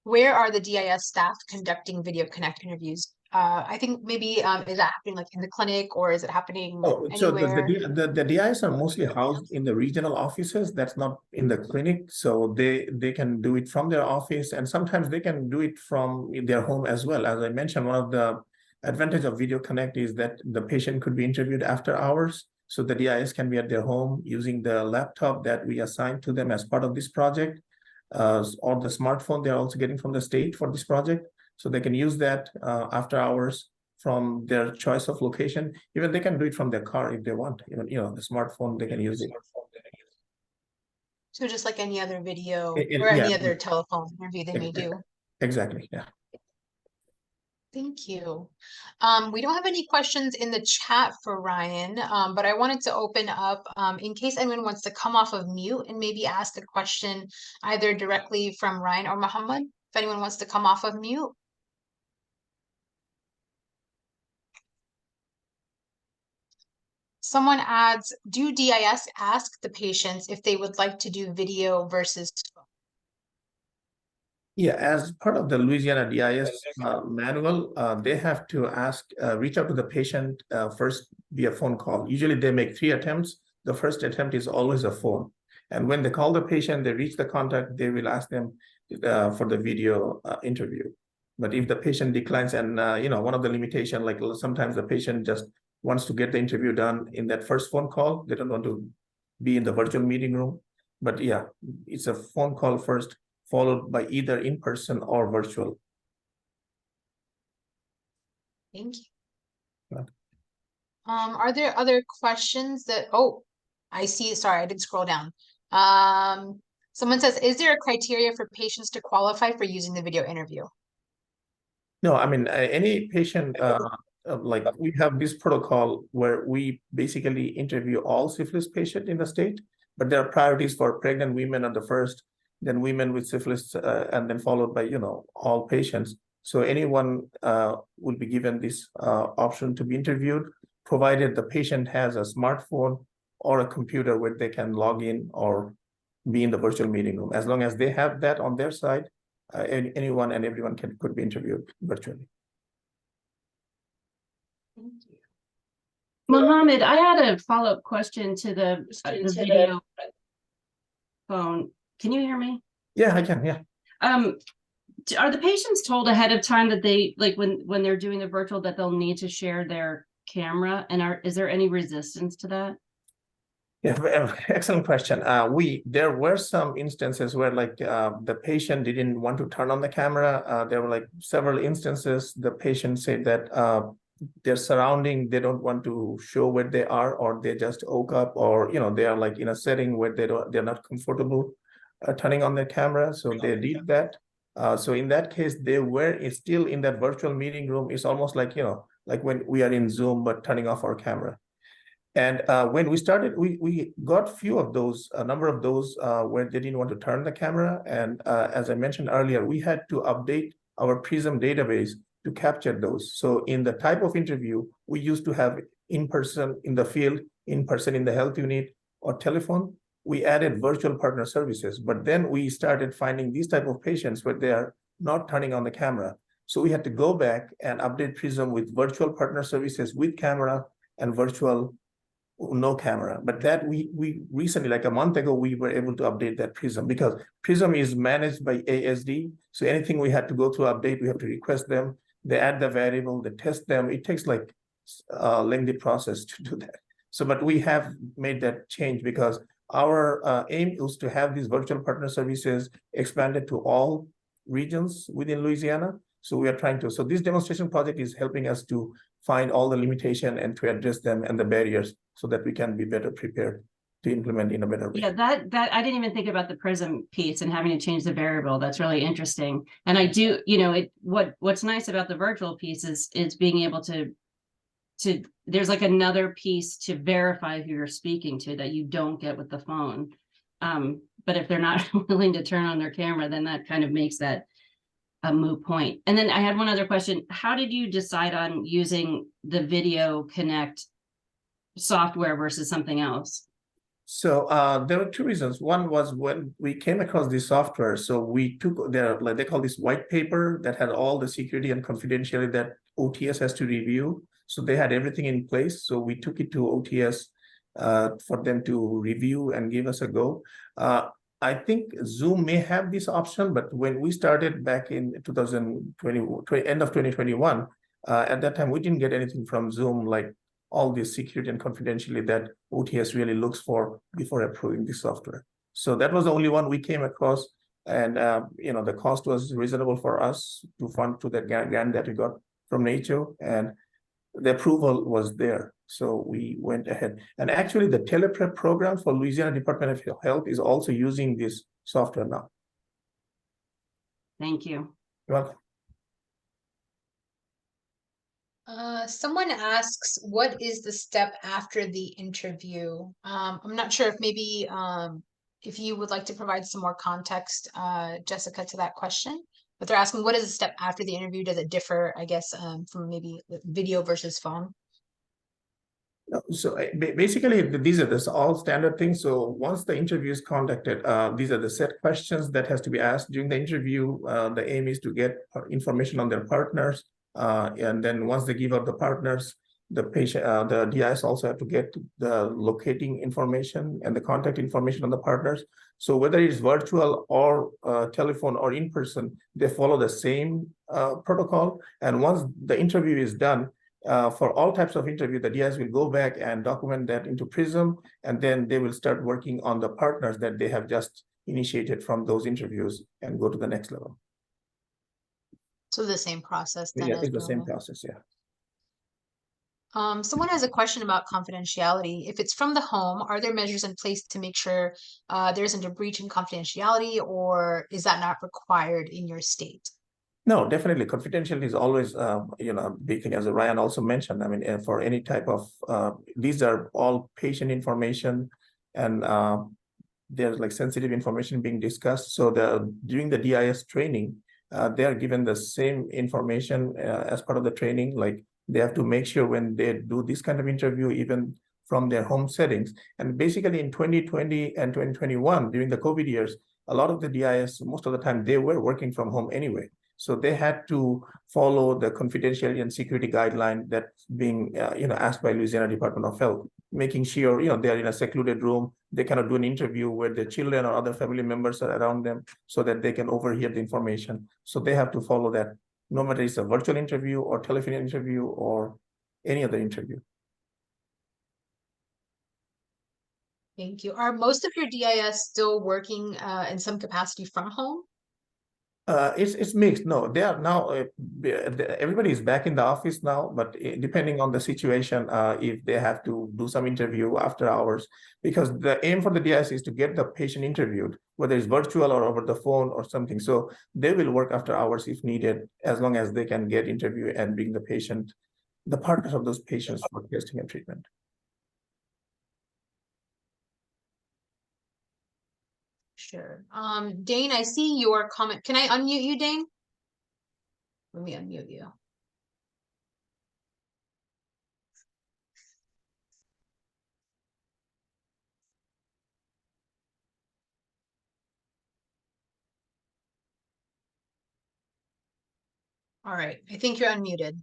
Where are the DIS staff conducting Video Connect interviews? I think maybe is that happening like in the clinic, or is it happening anywhere? So the DIs are mostly housed in the regional offices. That's not in the clinic. So they can do it from their office, and sometimes they can do it from their home as well. As I mentioned, one of the advantage of Video Connect is that the patient could be interviewed after hours. So the DIs can be at their home using the laptop that we assigned to them as part of this project, or the smartphone they're also getting from the state for this project. So they can use that after hours from their choice of location. Even they can do it from their car if they want. Even the smartphone, they can use it. So just like any other video or any other telephone interview they may do. Exactly, yeah. Thank you. We don't have any questions in the chat for Ryan, but I wanted to open up in case anyone wants to come off of mute and maybe ask a question either directly from Ryan or Mohammed. If anyone wants to come off of mute. Someone adds, do DIS ask the patients if they would like to do video versus phone? Yeah, as part of the Louisiana DIS manual, they have to reach out to the patient first via phone call. Usually they make 3 attempts. The first attempt is always a phone. And when they call the patient, they reach the contact, they will ask them for the video interview. But if the patient declines, and one of the limitations, like sometimes the patient just wants to get the interview done in that first phone call, they don't want to be in the virtual meeting room. But yeah, it's a phone call first, followed by either in person or virtual. Thank you. Yeah. Are there other questions that, I see, sorry, I did scroll down. Someone says, is there a criteria for patients to qualify for using the video interview? No, I mean, any patient, like we have this protocol where we basically interview all syphilis patients in the state, but there are priorities for pregnant women on the first, then women with syphilis, and then followed by, all patients. So anyone will be given this option to be interviewed, provided the patient has a smartphone or a computer where they can log in or be in the virtual meeting room. As long as they have that on their side, anyone and everyone could be interviewed virtually. Thank you. Mohammed, I had a follow-up question to the video phone. Can you hear me? Yeah, I can, yeah. Are the patients told ahead of time that they, like when they're doing the virtual, that they'll need to share their camera? And is there any resistance to that? Yeah, excellent question. There were some instances where the patient didn't want to turn on the camera. There were like several instances the patient said that their surrounding, they don't want to show where they are, or they just woke up, or they are like in a setting where they're not comfortable turning on their camera, so they did that. So in that case, they were still in that virtual meeting room. It's almost like like when we are in Zoom but turning off our camera. And when we started, we got a number of those where they didn't want to turn the camera. And as I mentioned earlier, we had to update our PRISM database to capture those. So in the type of interview, we used to have in person in the field, in person in the health unit, or telephone. We added virtual partner services, but then we started finding these type of patients where they are not turning on the camera. So we had to go back and update PRISM with virtual partner services with camera and virtual no camera. But that we recently, like a month ago, we were able to update that PRISM, because PRISM is managed by ASD. So anything we had to go through update, we have to request them. They add the variable, they test them. It takes like a lengthy process to do that. So, but we have made that change because our aim is to have these virtual partner services expanded to all regions within Louisiana. So we are trying to, so this demonstration project is helping us to find all the limitation and to address them and the barriers so that we can be better prepared to implement in a better way. Yeah, that I didn't even think about the PRISM piece and having to change the variable. That's really interesting. And I do, what's nice about the virtual piece is being able to there's like another piece to verify who you're speaking to that you don't get with the phone. But if they're not willing to turn on their camera, then that kind of makes that a moot point. And then I had one other question. How did you decide on using the Video Connect software versus something else? So there were two reasons. One was when we came across this software, so we took their, like they call this white paper that had all the security and confidentiality that OTS has to review. So they had everything in place. So we took it to OTS for them to review and give us a go. I think Zoom may have this option, but when we started back in 2020, end of 2021, at that time, we didn't get anything from Zoom, like all this security and confidentiality that OTS really looks for before approving the software. So that was the only one we came across. And, the cost was reasonable for us to fund to that grant that we got from NATO, and the approval was there. So we went ahead. And actually the teleprep program for Louisiana Department of Health is also using this software now. Thank you. You're welcome. Someone asks, what is the step after the interview? I'm not sure if maybe if you would like to provide some more context, Jessica, to that question. But they're asking, what is the step after the interview? Does it differ, I guess, from maybe video versus phone? So basically, these are all standard things. So once the interview is conducted, these are the set questions that has to be asked during the interview. The aim is to get information on their partners. And then once they give out the partners, the patient, the DIS also have to get the locating information and the contact information on the partners. So whether it's virtual or telephone or in person, they follow the same protocol. And once the interview is done, for all types of interview, the DIS will go back and document that into Prism, and then they will start working on the partners that they have just initiated from those interviews and go to the next level. So the same process then Yeah, as it's the same normal. process, yeah. Someone has a question about confidentiality. If it's from the home, are there measures in place to make sure there isn't a breach in confidentiality, or is that not required in your state? No, definitely. Confidentiality is always, big thing, as Ryan also mentioned. I mean, for any type of, these are all patient information, and there's like sensitive information being discussed. So during the DIS training, they are given the same information as part of the training. Like they have to make sure when they do this kind of interview, even from their home settings. And basically in 2020 and 2021, during the COVID years, a lot of the DIS, most of the time, they were working from home anyway. So they had to follow the confidentiality and security guideline that's being, asked by Louisiana Department of Health, making sure, they're in a secluded room. They cannot do an interview where their children or other family members are around them so that they can overhear the information. So they have to follow that, no matter it's a virtual interview or telephone interview or any other interview. Thank you. Are most of your DIS still working in some capacity from home? It's mixed. No, they are now, everybody is back in the office now, but depending on the situation, if they have to do some interview after hours, because the aim for the DIS is to get the patient interviewed, whether it's virtual or over the phone or something. So they will work after hours if needed, as long as they can get interview and bring the partners of those patients for testing and treatment. Sure. Dane, I see your comment. Can I unmute you, Dane? Let me unmute you. All right, I think you're unmuted.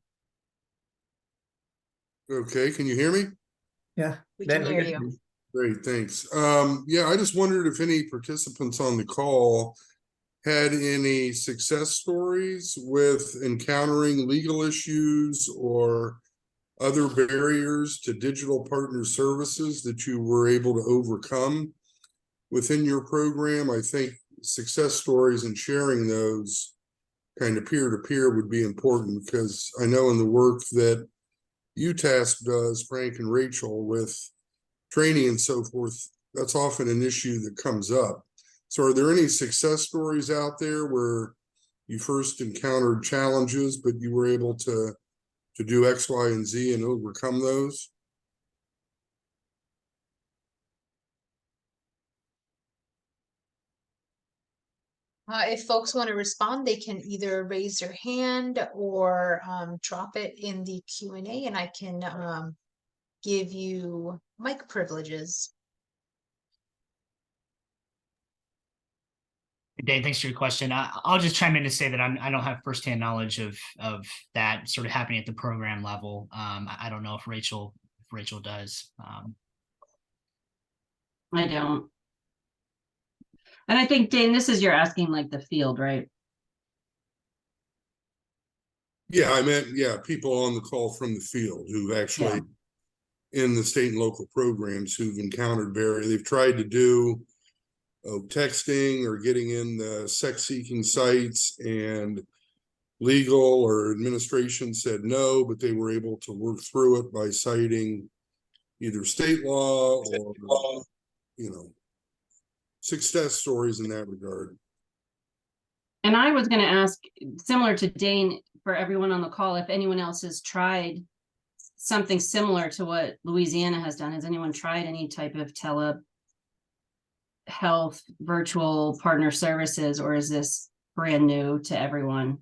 Okay, can you hear me? Yeah, We then can hear you. Great, thanks. Yeah, I just wondered if any participants on the call had any success stories with encountering legal issues or other barriers to digital partner services that you were able to overcome within your program. I think success stories and sharing those kind of peer-to-peer would be important, because I know in the work that UTASP does, Frank and Rachel, with training and so forth, that's often an issue that comes up. So are there any success stories out there where you first encountered challenges, but you were able to do X, Y, and Z and overcome those? If folks want to respond, they can either raise their hand or drop it in the Q&A, and I can give you mic privileges. Dave, thanks for your question. I'll just chime in to say that I don't have firsthand knowledge of that sort of happening at the program level. I don't know if Rachel does. I don't. And I think, Dane, this is you're asking like the field, right? Yeah, I meant, people on the call from the field who actually in the state and local programs who've encountered barriers. They've tried to do texting or getting in the sex-seeking sites, and legal or administration said no, but they were able to work through it by citing either state law or, success stories in that regard. And I was going to ask, similar to Dane, for everyone on the call, if anyone else has tried something similar to what Louisiana has done. Has anyone tried any type of telehealth virtual partner services, or is this brand new to everyone?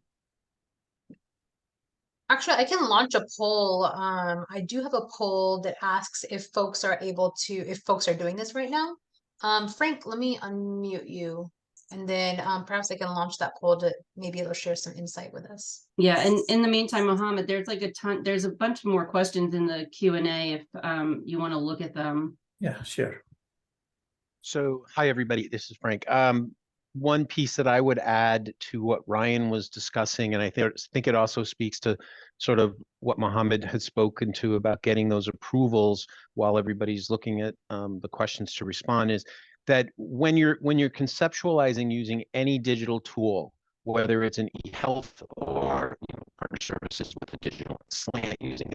Actually, I can launch a poll. I do have a poll that asks if folks are doing this right now. Frank, let me unmute you. And then perhaps I can launch that poll to maybe it'll share some insight with us. Yeah, and in the meantime, Mohammed, there's like there's a bunch more questions in the Q&A if you want to look at them. Yeah, sure. So, hi, everybody. This is Frank. One piece that I would add to what Ryan was discussing, and I think it also speaks to sort of what Mohammed has spoken to about getting those approvals while everybody's looking at the questions to respond, is that when you're conceptualizing using any digital tool, whether it's an e-health or partner services with a digital slant using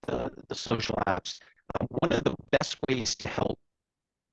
the social apps, one of the best ways to help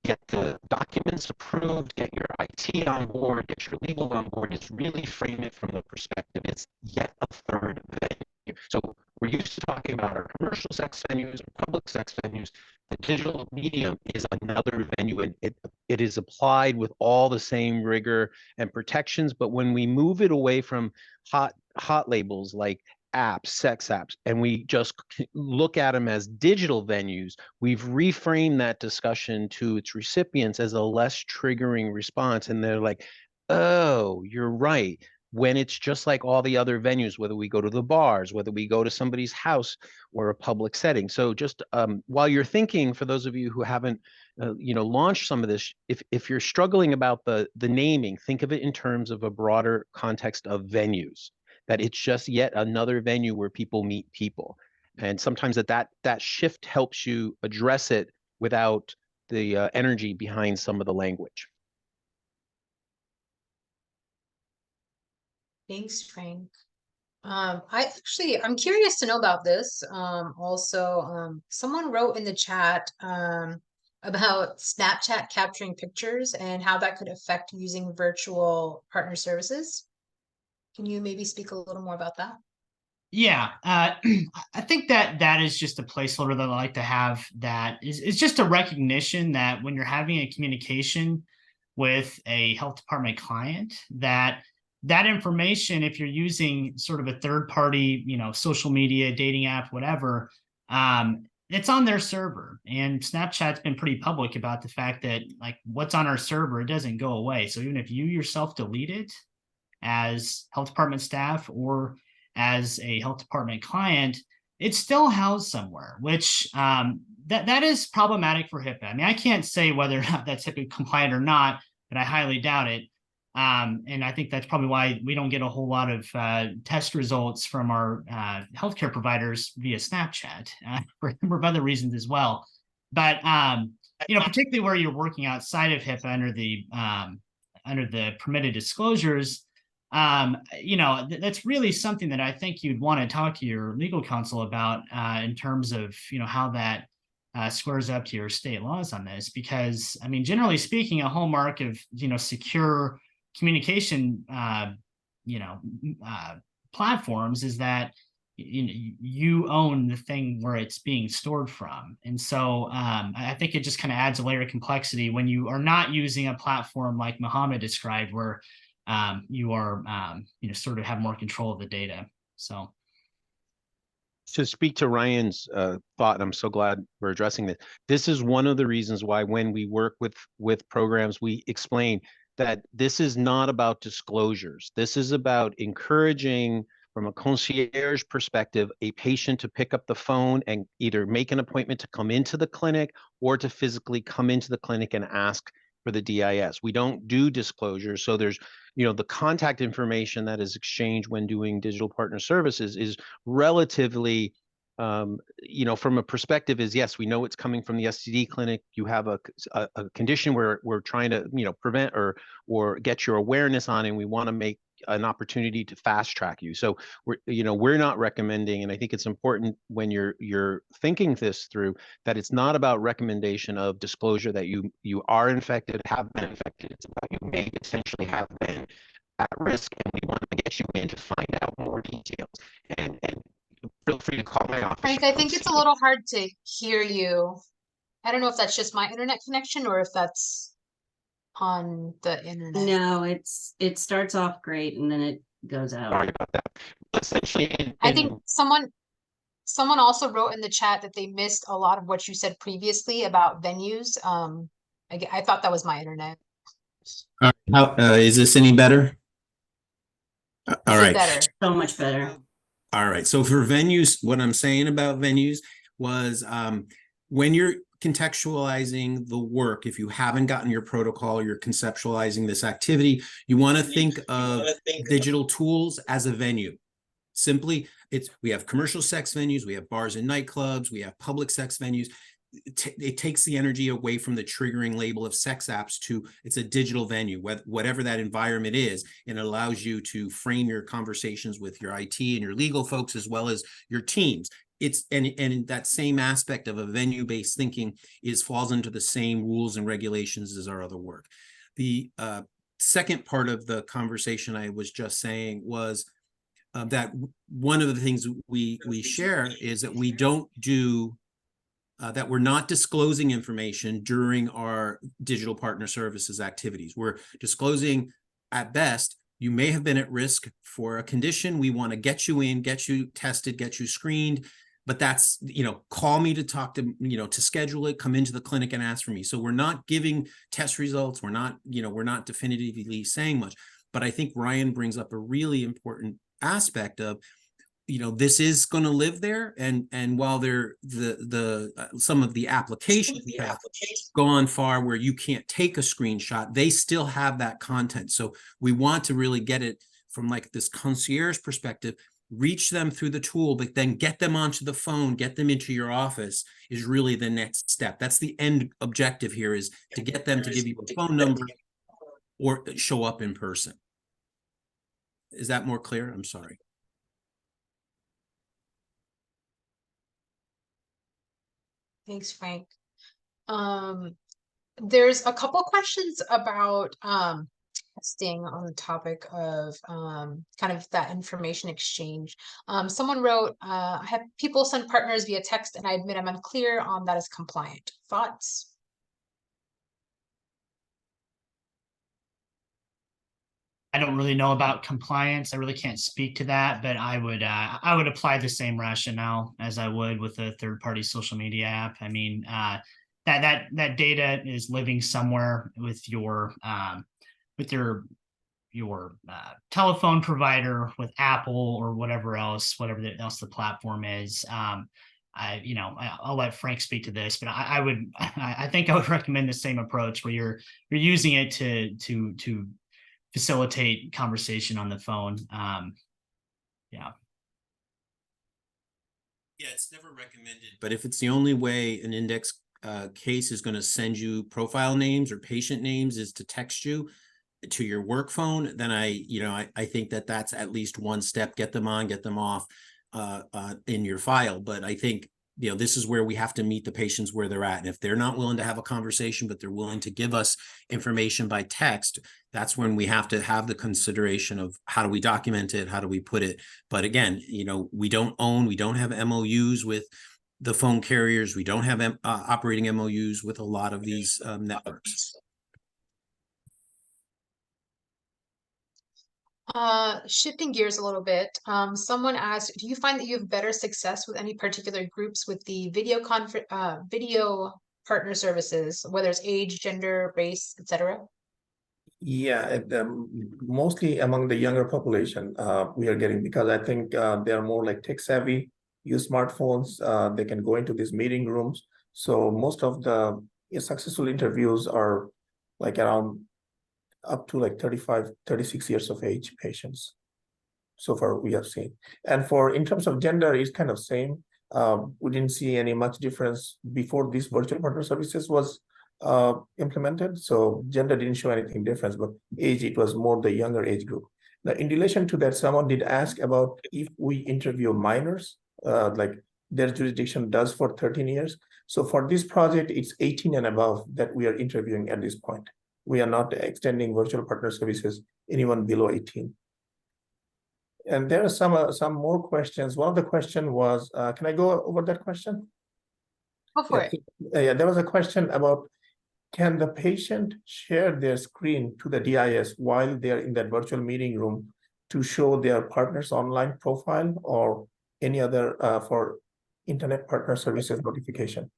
get the documents approved, get your IT on board, get your legal on board, is really frame it from the perspective it's yet a third venue. So we're used to talking about our commercial sex venues or public sex venues. The digital medium is another venue, and it is applied with all the same rigor and protections. But when we move it away from hot labels like apps, sex apps, and we just look at them as digital venues, we've reframed that discussion to its recipients as a less triggering response. And they're like, oh, you're right. When it's just like all the other venues, whether we go to the bars, whether we go to somebody's house or a public setting. So just while you're thinking, for those of you who haven't launched some of this, if you're struggling about the naming, think of it in terms of a broader context of venues, that it's just yet another venue where people meet people. And sometimes that shift helps you address it without the energy behind some of the language. Thanks, Frank. I'm curious to know about this. Someone wrote in the chat about Snapchat capturing pictures and how that could affect using virtual partner services. Can you maybe speak a little more about that? Yeah, I think that is just a placeholder that I like to have. That is just a recognition that when you're having a communication with a health department client, that information, if you're using sort of a third party, social media, dating app, whatever, it's on their server. And Snapchat's been pretty public about the fact that like what's on our server, it doesn't go away. So even if you yourself delete it as health department staff or as a health department client, it's still housed somewhere, which that is problematic for HIPAA. I mean, I can't say whether or not that's HIPAA compliant or not, but I highly doubt it. And I think that's probably why we don't get a whole lot of test results from our healthcare providers via Snapchat for other reasons as well. But particularly where you're working outside of HIPAA under the permitted disclosures, that's really something that I think you'd want to talk to your legal counsel about in terms of, how that squares up to your state laws on this. Because, I mean, generally speaking, a hallmark of, secure communication, platforms is that you own the thing where it's being stored from. And so I think it just kind of adds a layer of complexity when you are not using a platform like Mohammed described, where you are, sort of have more control of the data. So to speak to Ryan's thought, and I'm so glad we're addressing this. This is one of the reasons why when we work with programs, we explain that this is not about disclosures. This is about encouraging, from a concierge perspective, a patient to pick up the phone and either make an appointment to come into the clinic or to physically come into the clinic and ask for the DIS. We don't do disclosures. So there's, the contact information that is exchanged when doing digital partner services is relatively, from a perspective is, yes, we know it's coming from the STD clinic. You have a condition where we're trying to, prevent or get your awareness on, and we want to make an opportunity to fast track you. So we're not recommending, and I think it's important when you're thinking this through, that it's not about recommendation of disclosure that you are infected, have been infected. It's about you may potentially have been at risk, and we want to get you in to find out more details. And feel free to call my office. Frank, I think it's a little hard to hear you. I don't know if that's just my internet connection or if that's on the internet. No, it starts off great and then it goes out. Sorry about that. Essentially, I think someone also wrote in the chat that they missed a lot of what you said previously about venues. I thought that was my internet. How is this any better? All Is it right. better? So much better. All right. So for venues, what I'm saying about venues was when you're contextualizing the work, if you haven't gotten your protocol, you're conceptualizing this activity, you want to think of digital tools as a venue. Simply, we have commercial sex venues, we have bars and nightclubs, we have public sex venues. It takes the energy away from the triggering label of sex apps to it's a digital venue, whatever that environment is, and it allows you to frame your conversations with your IT and your legal folks as well as your teams. It's and that same aspect of a venue-based thinking falls into the same rules and regulations as our other work. The second part of the conversation I was just saying was that one of the things we share is that we don't do that we're not disclosing information during our digital partner services activities. We're disclosing at best, you may have been at risk for a condition. We want to get you in, get you tested, get you screened. But that's, call me to talk to, to schedule it, come into the clinic and ask for me. So we're not giving test results. We're not definitively saying much. But I think Ryan brings up a really important aspect of, this is going to live there, and while some of the applications have gone far where you can't take a screenshot, they still have that content. So we want to really get it from like this concierge perspective, reach them through the tool, but then get them onto the phone, get them into your office is really the next step. That's the end objective here, is to get them to give you a phone number or show up in person. Is that more clear? I'm sorry. Thanks, Frank. There's a couple questions about testing on the topic of kind of that information exchange. Someone wrote, I have people send partners via text and I admit I'm unclear on that as compliant. Thoughts? I don't really know about compliance. I really can't speak to that, but I would apply the same rationale as I would with a third-party social media app. I mean, that data is living somewhere with your telephone provider, with Apple or whatever else the platform is. I'll let Frank speak to this, but I think I would recommend the same approach where you're using it to facilitate conversation on the phone. Yeah, it's never recommended, but if it's the only way an index case is going to send you profile names or patient names is to text you to your work phone, then I think that's at least one step. Get them on, get them off in your file. But I think this is where we have to meet the patients where they're at. And if they're not willing to have a conversation, but they're willing to give us information by text, that's when we have to have the consideration of how do we document it? How do we put it? But again, we don't have MOUs with the phone carriers. We don't have operating MOUs with a lot of these networks. Shifting gears a little bit, someone asked, do you find that you have better success with any particular groups with the video partner services, whether it's age, gender, race, etc.? Yeah, mostly among the younger population, we are getting, because I think they are more like tech savvy, use smartphones, they can go into these meeting rooms. So most of the successful interviews are like around up to like 35, 36 years of age patients. So far we have seen. And in terms of gender, it's kind of same. We didn't see any much difference before this virtual partner services was implemented. So gender didn't show anything difference, but age, it was more the younger age group. Now, in relation to that, someone did ask about if we interview minors, like their jurisdiction does for 13 years. So for this project, it's 18 and above that we are interviewing at this point. We are not extending virtual partner services anyone below 18. And there are some more questions. One of the question was, can I go over that question? Go for it. Yeah, there was a question about, can the patient share their screen to the DIS while they're in that virtual meeting room to show their partner's online profile or any other for internet partner services notification?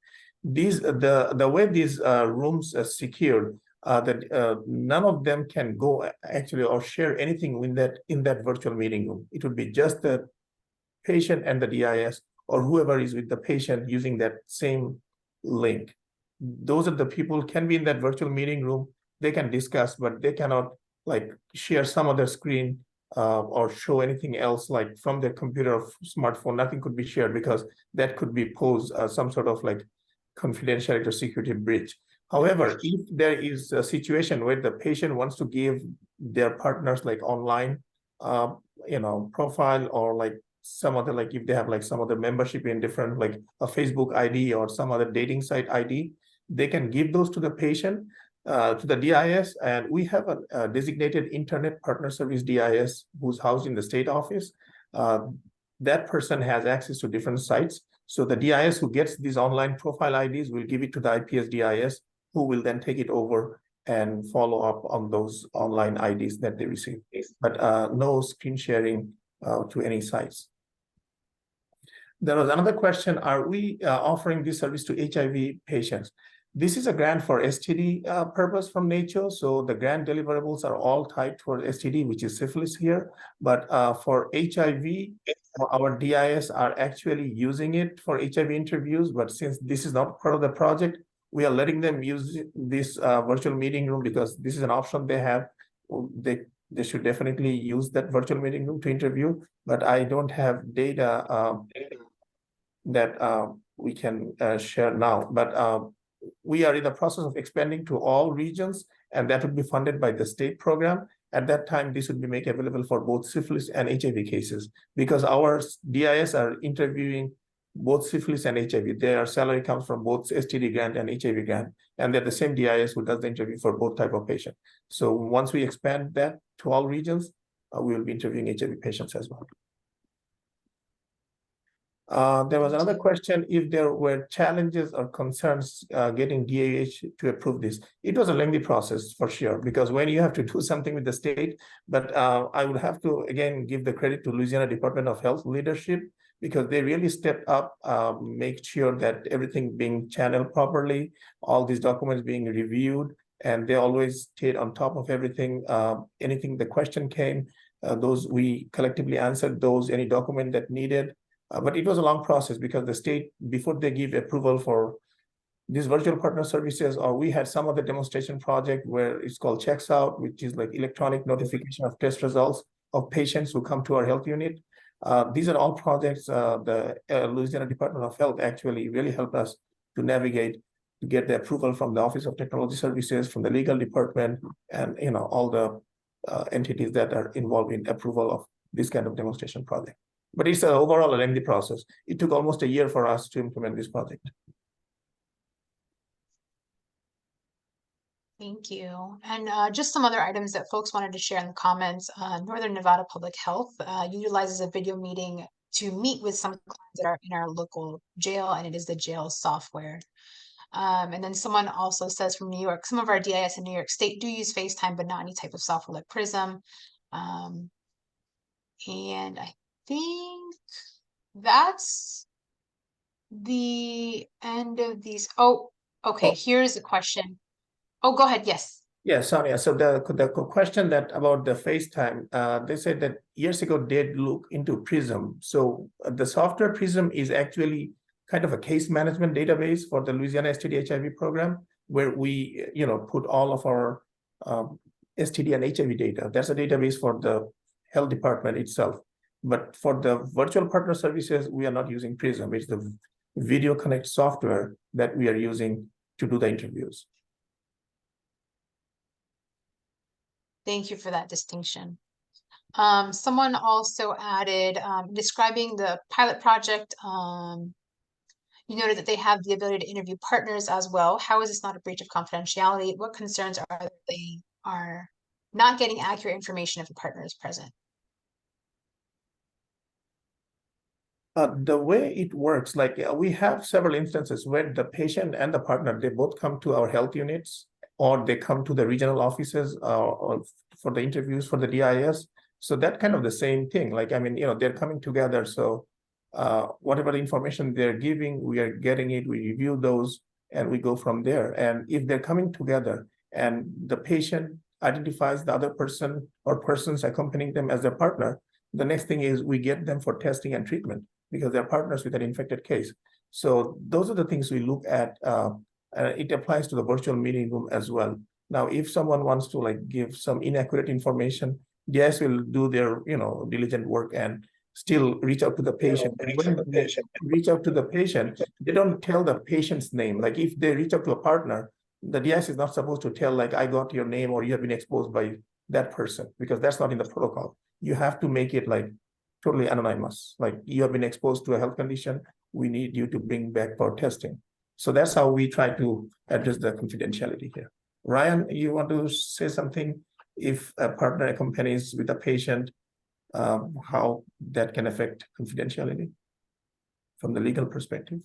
The way these rooms are secured, that none of them can go actually or share anything in that virtual meeting room. It would be just the patient and the DIS or whoever is with the patient using that same link. Those are the people can be in that virtual meeting room. They can discuss, but they cannot like share some other screen or show anything else like from their computer or smartphone. Nothing could be shared because that could be pose some sort of like confidentiality or security breach. However, if there is a situation where the patient wants to give their partners like online, profile or like some other, like if they have like some other membership in different, like a Facebook ID or some other dating site ID, they can give those to the patient, to the DIS. And we have a designated Internet Partner Service DIS who's housed in the state office. That person has access to different sites. So the DIS who gets these online profile IDs will give it to the IPS DIS, who will then take it over and follow up on those online IDs that they receive. But no screen sharing to any sites. There was another question, are we offering this service to HIV patients? This is a grant for STD purpose from NACHO. So the grant deliverables are all tied toward STD, which is syphilis here. But for HIV, our DIS are actually using it for HIV interviews. But since this is not part of the project, we are letting them use this virtual meeting room because this is an option they have. They should definitely use that virtual meeting room to interview. But I don't have data that we can share now. But we are in the process of expanding to all regions, and that would be funded by the state program. At that time, this would be made available for both syphilis and HIV cases, because our DIS are interviewing both syphilis and HIV. Their salary comes from both STD grant and HIV grant, and they're the same DIS who does the interview for both type of patient. So once we expand that to all regions, we will be interviewing HIV patients as well. There was another question, if there were challenges or concerns getting DAH to approve this. It was a lengthy process for sure, because when you have to do something with the state, but I would have to again give the credit to Louisiana Department of Health leadership, because they really stepped up, make sure that everything being channeled properly, all these documents being reviewed, and they always stayed on top of everything. Anything the question came, those we collectively answered those, any document that needed. But it was a long process because the state, before they give approval for these virtual partner services, or we had some other demonstration project where it's called Checks Out, which is like electronic notification of test results of patients who come to our health unit. These are all projects the Louisiana Department of Health actually really helped us to navigate, to get the approval from the Office of Technology Services, from the legal department, and all the entities that are involved in approval of this kind of demonstration project. But it's overall a lengthy process. It took almost a year for us to implement this project. Thank you. And just some other items that folks wanted to share in the comments. Northern Nevada Public Health utilizes a video meeting to meet with some clients that are in our local jail, and it is the jail software. And then someone also says from New York, some of our DIS in New York State do use FaceTime, but not any type of software like Prism. And I think that's the end of these. Oh, okay. Here's a question. Oh, go ahead. Yes. Yeah, Sonia. So the question that about the FaceTime, they said that years ago did look into Prism. So the software Prism is actually kind of a case management database for the Louisiana STD HIV program, where we put all of our STD and HIV data. That's a database for the health department itself. But for the virtual partner services, we are not using Prism. It's the Video Connect software that we are using to do the interviews. Thank you for that distinction. Someone also added, describing the pilot project, you noted that they have the ability to interview partners as well. How is this not a breach of confidentiality? What concerns are that they are not getting accurate information if a partner is present? The way it works, like we have several instances where the patient and the partner, they both come to our health units, or they come to the regional offices or for the interviews for the DIS. So that kind of the same thing. Like, I mean, they're coming together. So whatever the information they're giving, we are getting it, we review those, and we go from there. And if they're coming together and the patient identifies the other person or persons accompanying them as their partner, the next thing is we get them for testing and treatment because they're partners with an infected case. So those are the things we look at. It applies to the virtual meeting room as well. Now, if someone wants to like give some inaccurate information, DIS will do their diligent work and still reach out to the patient. And when they reach out to the patient, they don't tell the patient's name. Like if they reach out to a partner, the DIS is not supposed to tell like, I got your name or you have been exposed by that person, because that's not in the protocol. You have to make it like totally anonymous. Like you have been exposed to a health condition, we need you to bring back for testing. So that's how we try to address the confidentiality here. Ryan, you want to say something? If a partner accompanies with a patient, how that can affect confidentiality from the legal perspective?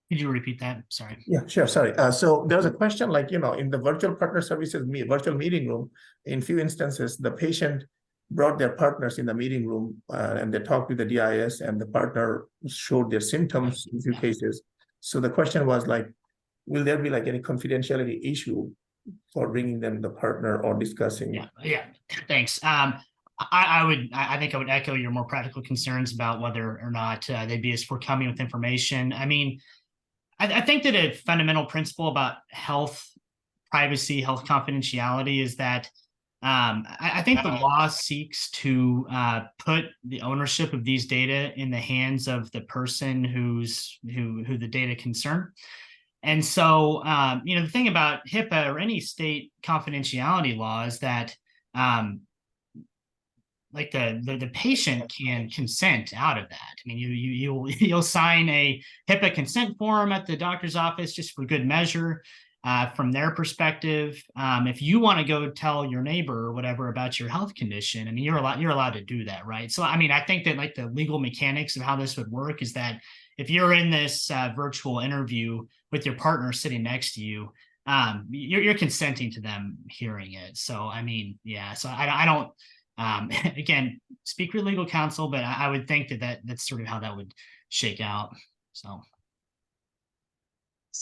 Could you repeat that? Sorry. Yeah, sure. Sorry. So there's a question like, in the virtual partner services, virtual meeting room, in few instances, the patient brought their partners in the meeting room and they talked with the DIS and the partner showed their symptoms in few cases. So the question was like, will there be like any confidentiality issue for bringing them the partner or discussing? Yeah. Thanks. I think I would echo your more practical concerns about whether or not they'd be as forthcoming with information. I mean, I think that a fundamental principle about health privacy, health confidentiality is that I think the law seeks to put the ownership of these data in the hands of the person who the data concern. And so, the thing about HIPAA or any state confidentiality law is that like the patient can consent out of that. I mean, you'll sign a HIPAA consent form at the doctor's office just for good measure. From their perspective, if you want to go tell your neighbor or whatever about your health condition, I mean, you're allowed to do that, right? So, I mean, I think that like the legal mechanics of how this would work is that if you're in this virtual interview with your partner sitting next to you, you're consenting to them hearing it. So, I mean, yeah. So I don't. Again, speak for legal counsel, but I would think that's sort of how that would shake out. So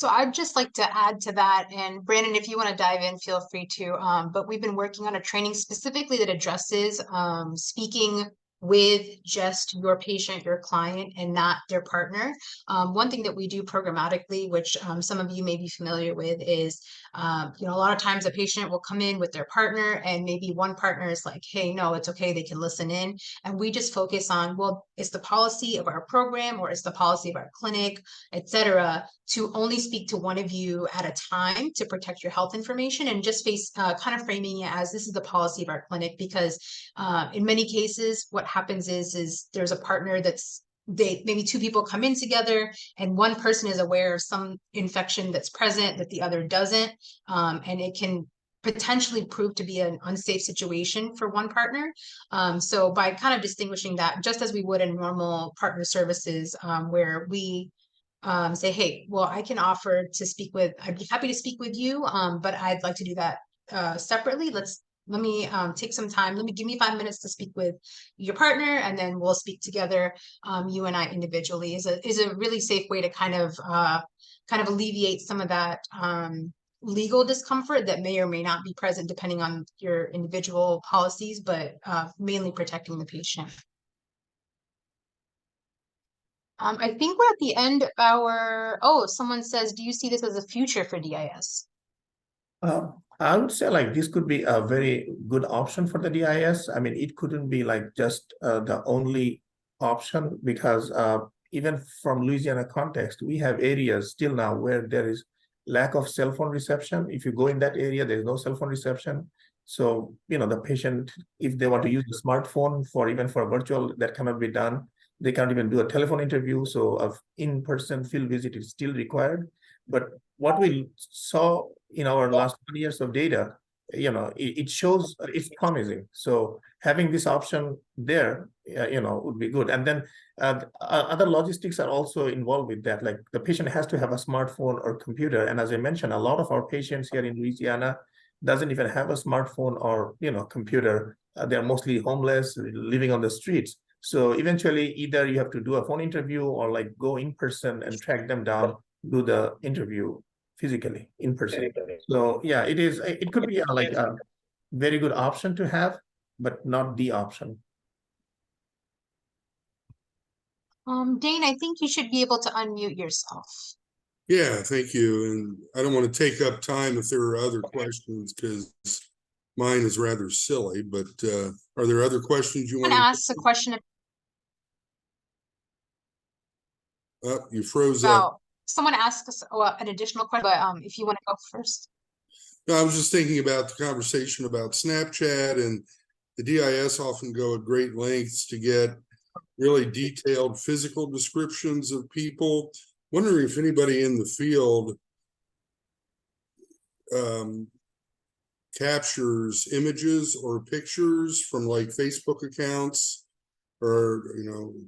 I'd just like to add to that, and Brandon, if you want to dive in, feel free to. But we've been working on a training specifically that addresses speaking with just your patient, your client, and not their partner. One thing that we do programmatically, which some of you may be familiar with, is a lot of times a patient will come in with their partner, and maybe one partner is like, hey, no, it's okay, they can listen in. And we just focus on, well, it's the policy of our program or it's the policy of our clinic, etc., to only speak to one of you at a time to protect your health information, and just kind of framing it as this is the policy of our clinic, because in many cases, what happens is there's a partner maybe two people come in together and one person is aware of some infection that's present that the other doesn't. And it can potentially prove to be an unsafe situation for one partner. So by kind of distinguishing that, just as we would in normal partner services, where we say, hey, well, I can offer to speak with, I'd be happy to speak with you, but I'd like to do that separately. Let me take some time. Give me 5 minutes to speak with your partner, and then we'll speak together, you and I individually. Is a really safe way to kind of alleviate some of that legal discomfort that may or may not be present depending on your individual policies, but mainly protecting the patient. I think we're at the end of our, someone says, do you see this as a future for DIS? I would say like this could be a very good option for the DIS. I mean, it couldn't be like just the only option, because even from Louisiana context, we have areas still now where there is lack of cell phone reception. If you go in that area, there's no cell phone reception. So, the patient, if they want to use the smartphone even for virtual, that cannot be done. They can't even do a telephone interview. So an in-person field visit is still required. But what we saw in our last 20 years of data, it shows it's promising. So having this option there, would be good. And then other logistics are also involved with that. Like the patient has to have a smartphone or computer. And as I mentioned, a lot of our patients here in Louisiana doesn't even have a smartphone or, computer. They're mostly homeless, living on the streets. So eventually either you have to do a phone interview or like go in person and track them down, do the interview physically in person. So yeah, it could be like a very good option to have, but not the option. Dane, I think you should be able to unmute yourself. Yeah, thank you. And I don't want to take up time if there are other questions because mine is rather silly, but are there other questions you I'm want gonna to ask a question you froze up. about someone asked us an additional question, but if you want to go first. No, I was just thinking about the conversation about Snapchat, and the DIS often go at great lengths to get really detailed physical descriptions of people. Wondering if anybody in the field captures images or pictures from like Facebook accounts, or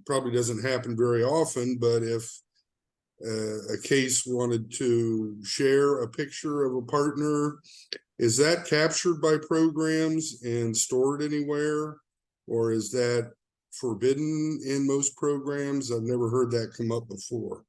probably doesn't happen very often, but if a case wanted to share a picture of a partner, is that captured by programs and stored anywhere, or is that forbidden in most programs? I've never heard that come up before.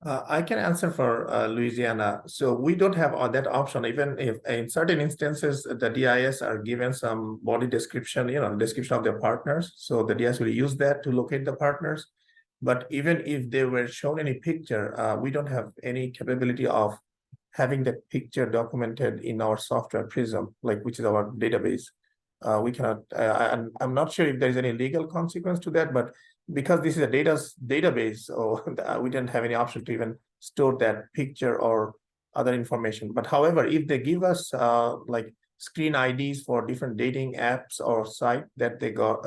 I can answer for Louisiana. So we don't have that option, even if in certain instances the DIS are given some body description, description of their partners. So the DIS will use that to locate the partners. But even if they were shown any picture, we don't have any capability of having that picture documented in our software Prism, which is our database. We cannot. I'm not sure if there is any legal consequence to that, but because this is a database, so we didn't have any option to even store that picture or other information. But however, if they give us screen IDs for different dating apps or site that they got,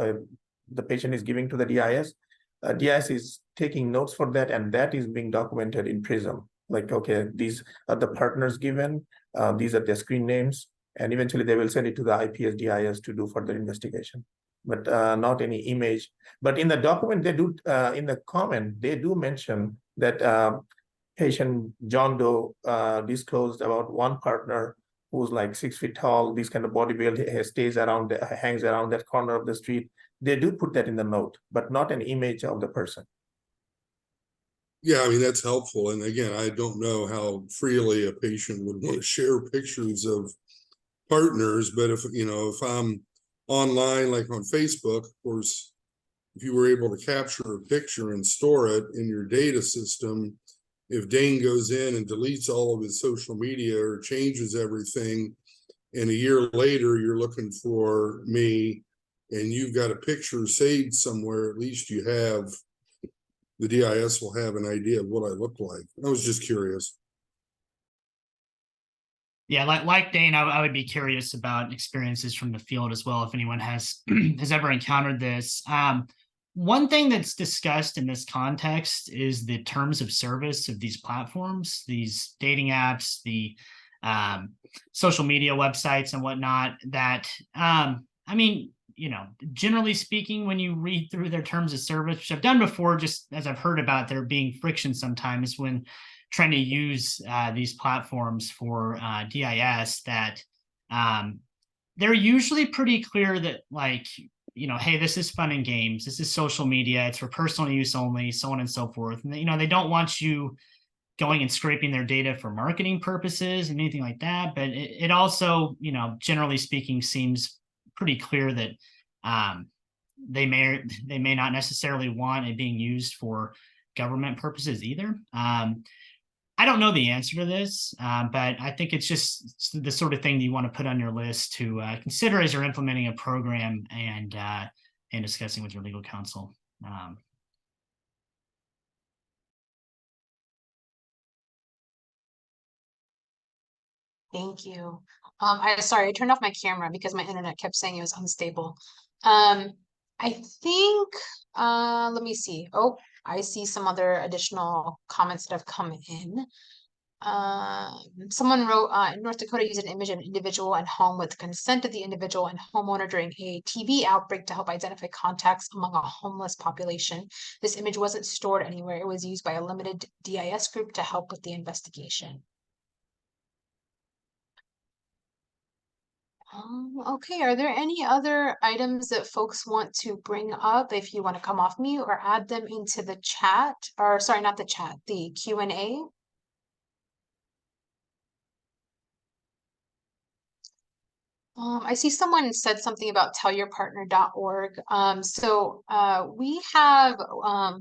the patient is giving to the DIS, DIS is taking notes for that, and that is being documented in Prism. Okay, these are the partners given, these are their screen names, and eventually they will send it to the IPS DIS to do further investigation, but not any image. But in the document, they do, in the comment, they do mention that patient John Doe disclosed about one partner who's 6 feet tall, this kind of body build, stays around, hangs around that corner of the street. They do put that in the note, but not an image of the person. Yeah, I mean, that's helpful. And again, I don't know how freely a patient would want to share pictures of partners, but if I'm online, like on Facebook, of course, if you were able to capture a picture and store it in your data system, if Dane goes in and deletes all of his social media or changes everything, and a year later you're looking for me and you've got a picture saved somewhere, at least the DIS will have an idea of what I look like. I was just curious. Yeah, like Dane, I would be curious about experiences from the field as well, if anyone has has ever encountered this. One thing that's discussed in this context is the terms of service of these platforms, these dating apps, the social media websites and whatnot, that, generally speaking, when you read through their terms of service, which I've done before, just as I've heard about there being friction sometimes when trying to use these platforms for DIS, that they're usually pretty clear that hey, this is fun and games. This is social media. It's for personal use only, so on and so forth. And they don't want you going and scraping their data for marketing purposes and anything like that. But it also, generally speaking, seems pretty clear that they may not necessarily want it being used for government purposes either. I don't know the answer to this, but I think it's just the sort of thing that you want to put on your list to consider as you're implementing a program and discussing with your legal counsel. Thank you. Sorry, I turned off my camera because my internet kept saying it was unstable. I think, let me see. Oh, I see some other additional comments that have come in. Someone wrote, in North Dakota, used an image of an individual and home with consent of the individual and homeowner during a TB outbreak to help identify contacts among a homeless population. This image wasn't stored anywhere. It was used by a limited DIS group to help with the investigation. Okay, are there any other items that folks want to bring up if you want to come off mute or add them into the chat, or sorry, not the chat, the Q&A? I see someone said something about tellyourpartner.org.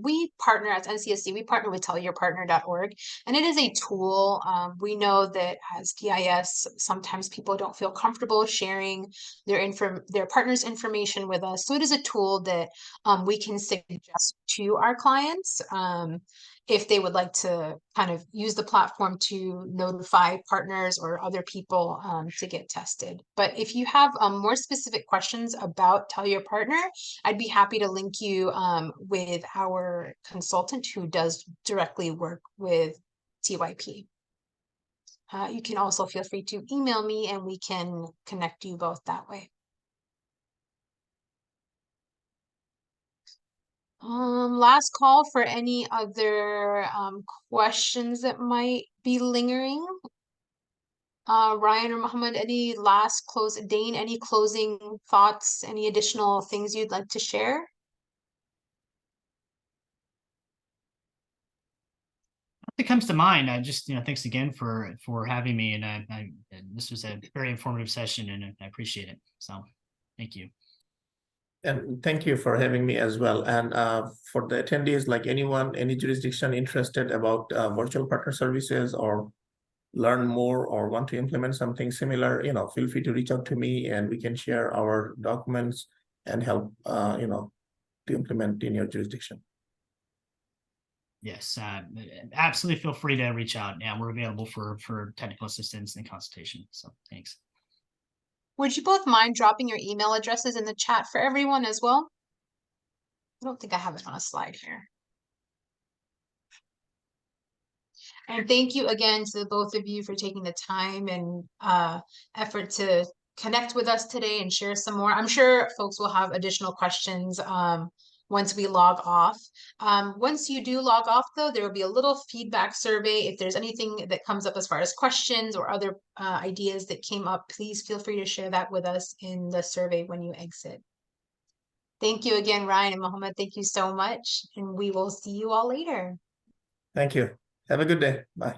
We partner as NCSD, we partner with tellyourpartner.org, and it is a tool. We know that as DIS, sometimes people don't feel comfortable sharing their partner's information with us. So it is a tool that we can suggest to our clients. If they would like to kind of use the platform to notify partners or other people to get tested. But if you have more specific questions about Tell Your Partner, I'd be happy to link you with our consultant who does directly work with TYP. You can also feel free to email me and we can connect you both that way. Last call for any other questions that might be lingering. Ryan or Mohammed, any last Dane, any closing thoughts, any additional things you'd like to share? It comes to mind. Just thanks again for having me, and this was a very informative session, and I appreciate it. So, thank you. And thank you for having me as well. And for the attendees, like anyone, any jurisdiction interested about virtual partner services or learn more or want to implement something similar, feel free to reach out to me and we can share our documents and help, to implement in your jurisdiction. Yes, absolutely. Feel free to reach out. Yeah, we're available for technical assistance and consultation. So thanks. Would you both mind dropping your email addresses in the chat for everyone as well? I don't think I have it on a slide here. And thank you again to both of you for taking the time and effort to connect with us today and share some more. I'm sure folks will have additional questions once we log off. Once you do log off, though, there will be a little feedback survey. If there's anything that comes up as far as questions or other ideas that came up, please feel free to share that with us in the survey when you exit. Thank you again, Ryan and Mohammed. Thank you so much. And we will see you all later. Thank you. Have a good day. Bye.